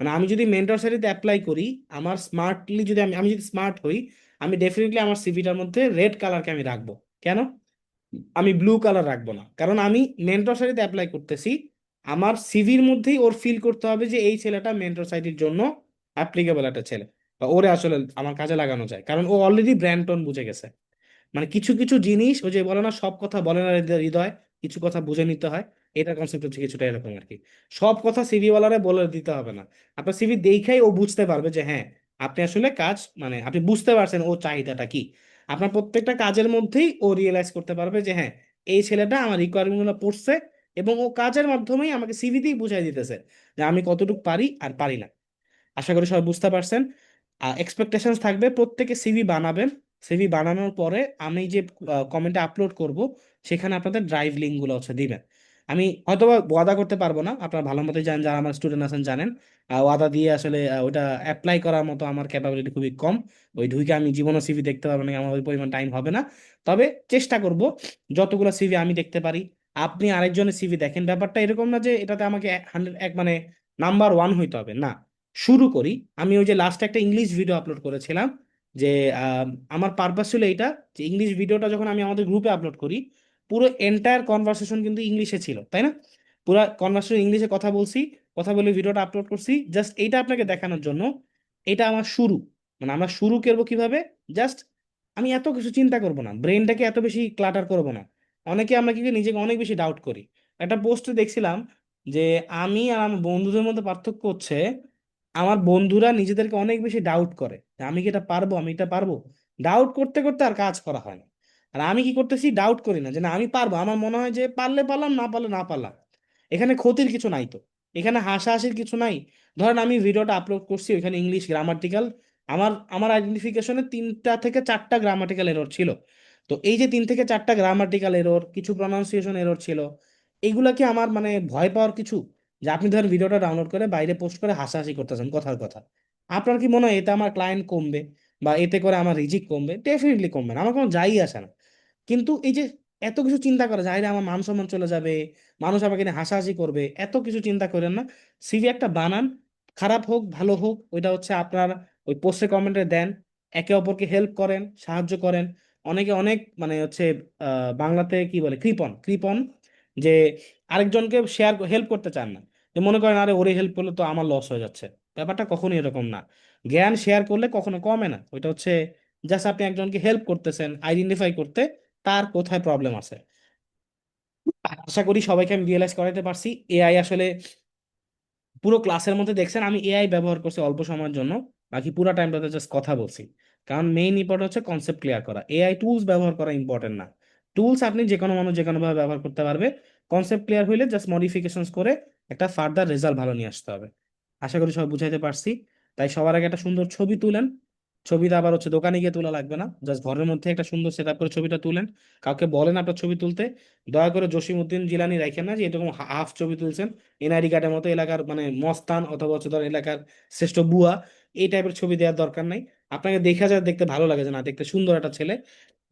মানে আমি যদি মেন্টর সাইটে অ্যাপ্লাই করি, আমার স্মার্টলি যদি আমি আমি যদি স্মার্ট হই, আমি ডেফিনেটলি আমার সিভিটার মধ্যে রেড কালারকে আমি রাখবো। কেন আমি ব্লু কালার রাখবো না? কারণ আমি মেন্টর সাইটে অ্যাপ্লাই করতেছি, আমার সিভির মধ্যেই ওর ফিল করতে হবে যে এই ছেলেটা মেন্টর সাইটের জন্য অ্যাপ্লিকেবল একটা ছেলে, বা ওরে আসলে আমার কাজে লাগানো যায়, কারণ ও অলরেডি ব্র্যান্ড টোন বুঝে গেছে। মানে কিছু কিছু জিনিস ওই যে বলে না, সব কথা বলে না হৃদয়, কিছু কথা বুঝে নিতে হয়। এটা কনসেপ্ট হচ্ছে কিছুটা এরকম আর কি। সব কথা সিভি ওয়ালারে বলে দিতে হবে না, আপনার সিভি দেখেই ও বুঝতে পারবে যে হ্যাঁ আপনি আসলে কাজ, মানে আপনি বুঝতে পারছেন ও চাহিদাটা কি। আপনার প্রত্যেকটা কাজের মধ্যেই ও রিয়েলাইজ করতে পারবে যে হ্যাঁ এই ছেলেটা আমার রিকোয়ারমেন্ট গুলো পড়ছে, এবং ও কাজের মাধ্যমেই আমাকে সিভিতেই বুঝাই দিতেছে যে আমি কতটুকু পারি আর পারি না। আশা করি সবাই বুঝতে পারছেন। এক্সপেকটেশন থাকবে প্রত্যেকে সিভি বানাবেন, সিভি বানানোর পরে আমি যে কমেন্টে আপলোড করব সেখানে আপনাদের ড্রাইভ লিঙ্ক গুলো হচ্ছে দিবেন। আমি হয়তোবা ওয়াদা করতে পারবো না, আপনারা ভালো মতো জানেন, যারা আমার স্টুডেন্ট আছেন জানেন, ওয়াদা দিয়ে আসলে ওটা অ্যাপ্লাই করার মতো আমার ক্যাপাবিলিটি খুবই কম। ওই ঢুকে আমি জীবনও সিভি দেখতে পারবো না, আমার ওই পরিমাণ টাইম হবে না। তবে চেষ্টা করব যতগুলো সিভি আমি দেখতে পারি আপনি আরেকজনের সিভি দেখেন। ব্যাপারটা এরকম না যে এটাতে আমাকে 100 এক মানে নাম্বার ওয়ান হইতে হবে, না। শুরু করি, আমি ওই যে লাস্ট একটা ইংলিশ ভিডিও আপলোড করেছিলাম, যে আমার পারপাস ছিল এইটা, যে ইংলিশ ভিডিওটা যখন আমি আমাদের গ্রুপে আপলোড করি, পুরো এন্টায়ার কনভারসেশন কিন্তু ইংলিশে ছিল, তাই না? পুরো কনভারসেশন ইংলিশে কথা বলছি, কথা বলে ভিডিওটা আপলোড করছি, জাস্ট এইটা আপনাকে দেখানোর জন্য। এটা আমার শুরু, মানে আমরা শুরু করবো কিভাবে, জাস্ট আমি এত কিছু চিন্তা করব না, ব্রেনটাকে এত বেশি ক্লাটার করব না। অনেকে আমরা কি করি, নিজেকে অনেক বেশি ডাউট করি। একটা পোস্টে দেখছিলাম যে আমি আর আমার বন্ধুদের মধ্যে পার্থক্য হচ্ছে, আমার বন্ধুরা নিজেদেরকে অনেক বেশি ডাউট করে যে আমি কি এটা পারবো, আমি এটা পারবো, ডাউট করতে করতে আর কাজ করা হয় না। আর আমি কি করতেছি, ডাউট করি না যে না আমি পারবো, আমার মনে হয় যে পারলে পারলাম, না পারলে না পারলাম। এখানে ক্ষতির কিছু নাই তো, এখানে হাসাহাসির কিছু নাই। ধরেন আমি ভিডিওটা আপলোড করছি, ওইখানে ইংলিশ গ্রামাটিক্যাল, আমার আমার আইডেন্টিফিকেশনে 3টা থেকে 4টা গ্রামাটিক্যাল এরর ছিল। তো এই যে 3 থেকে 4টা গ্রামাটিক্যাল এরর, কিছু প্রনাউন্সিয়েশন এরর ছিল, এইগুলা কি আমার মানে ভয় পাওয়ার কিছু? যে আপনি ধরেন ভিডিওটা ডাউনলোড করে বাইরে পোস্ট করে হাসাহাসি করতেছেন কথার কথা, আপনার কি মনে হয় এতে আমার ক্লায়েন্ট কমবে বা এতে করে আমার রিজিক কমবে? ডেফিনেটলি কমবে না, আমার কোনো যাই আসে না। কিন্তু এই যে এত কিছু চিন্তা করা যায়, আমার মান সম্মান চলে যাবে, মানুষ আমাকে নিয়ে হাসাহাসি করবে, এত কিছু চিন্তা করেন না। সিভি একটা বানান, খারাপ হোক ভালো হোক, ওইটা হচ্ছে আপনার ওই পোস্টে কমেন্টে দেন, একে অপরকে হেল্প করেন, সাহায্য করেন। অনেকে অনেক মানে হচ্ছে বাংলাতে কি বলে, কৃপণ কৃপণ, যে আরেকজনকে শেয়ার হেল্প করতে চান না, যে মনে করেন আরে ওরে হেল্প করলে তো আমার লস হয়ে যাচ্ছে। ব্যাপারটা কখনোই এরকম না। জ্ঞান শেয়ার করলে কখনো কমে না, ওইটা হচ্ছে জাস্ট আপনি একজনকে হেল্প করতেছেন আইডেন্টিফাই করতে তার কোথায় প্রবলেম আছে। আশা করি সবাইকে আমি রিয়েলাইজ করাতে পারছি এআই আসলে, পুরো ক্লাসের মধ্যে দেখছেন আমি এআই ব্যবহার করছি অল্প সময়ের জন্য, বাকি পুরো টাইমটাতে জাস্ট কথা বলছি। কারণ মেইন ইম্পর্টেন্ট হচ্ছে কনসেপ্ট ক্লিয়ার করা, এআই টুলস ব্যবহার করা ইম্পর্টেন্ট না। টুলস আপনি যে কোনো মানুষ যে কোনো ভাবে ব্যবহার করতে পারবে, কনসেপ্ট ক্লিয়ার হইলে জাস্ট মডিফিকেশনস করে একটা ফার্দার রেজাল্ট ভালো নিয়ে আসতে হবে। আশা করি সব বুঝাইতে পারছি। তাই সবার আগে একটা সুন্দর ছবি তুলেন, ছবিটা আবার হচ্ছে দোকানে গিয়ে তোলা লাগবে না, জাস্ট ঘরের মধ্যে একটা সুন্দর সেট আপ করে ছবিটা তুলেন। কাউকে বলেন আপনার ছবি তুলতে, দয়া করে জসিম উদ্দিন জিলানি রাখেন না যে এরকম হাফ ছবি তুলছেন, এনআইডি কার্ডের মতো এলাকার মানে মস্তান অথবা হচ্ছে ধর এলাকার শ্রেষ্ঠ বুয়া, এই টাইপের ছবি দেওয়ার দরকার নাই। আপনাকে দেখা যায় দেখতে ভালো লাগে যে না দেখতে সুন্দর একটা ছেলে,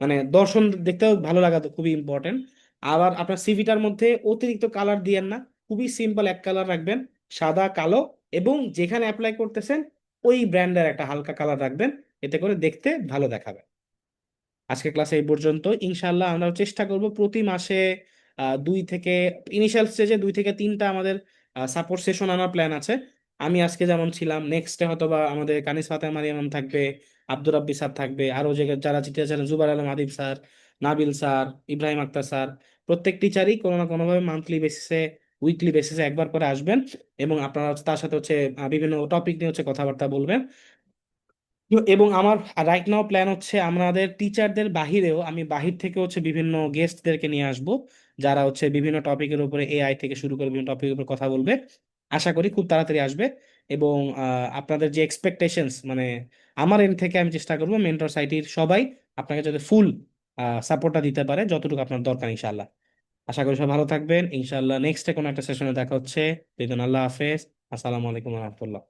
মানে দর্শন দেখতেও ভালো লাগা তো খুবই ইম্পর্টেন্ট। আবার আপনার সিভিটার মধ্যে অতিরিক্ত কালার দিয়েন না, খুবই সিম্পল এক কালার রাখবেন, সাদা কালো, এবং যেখানে অ্যাপ্লাই করতেছেন ওই ব্র্যান্ডের একটা হালকা কালার রাখবেন, এতে করে দেখতে ভালো দেখাবে। আজকে ক্লাসে এই পর্যন্ত। ইনশাল্লাহ আমরা চেষ্টা করব প্রতি মাসে 2 থেকে, ইনিশিয়াল স্টেজে 2 থেকে 3টা আমাদের সাপোর্ট সেশন আনার প্ল্যান আছে। আমি আজকে যেমন ছিলাম, নেক্সটে হয়তো বা আমাদের কানিস ফাতেমা মারিয়াম ম্যাম থাকবে, আব্দুর রাব্বি স্যার থাকবে, আরো যে যারা টিচার ছিলেন Zubair Alam Adib sir, Nabil sir, Ibrahim Akhtar sir, প্রত্যেক টিচারই কোনো না কোনোভাবে মান্থলি বেসিসে, উইকলি বেসিসে একবার করে আসবেন, এবং আপনারা তার সাথে হচ্ছে বিভিন্ন টপিক নিয়ে হচ্ছে কথাবার্তা বলবেন। এবং আমার রাইট নাও প্ল্যান হচ্ছে আমাদের টিচারদের বাহিরেও আমি বাহির থেকে হচ্ছে বিভিন্ন গেস্টদেরকে নিয়ে আসব, যারা হচ্ছে বিভিন্ন টপিকের উপরে, এআই থেকে শুরু করে বিভিন্ন টপিকের উপর কথা বলবে। আশা করি খুব তাড়াতাড়ি আসবে। এবং আপনাদের যে এক্সপেকটেশনস মানে আমার এন্ড থেকে আমি চেষ্টা করবো মেন্টর সাইটির সবাই আপনাকে যাতে ফুল সাপোর্টটা দিতে পারে যতটুকু আপনার দরকার ইনশাল্লাহ। আশা করি সব ভালো থাকবেন ইনশাল্লাহ, নেক্সটে কোনো একটা সেশনে দেখা হচ্ছে। এই জন্য আল্লাহ হাফেজ, আসসালামু আলাইকুম রহমতুল্লাহ।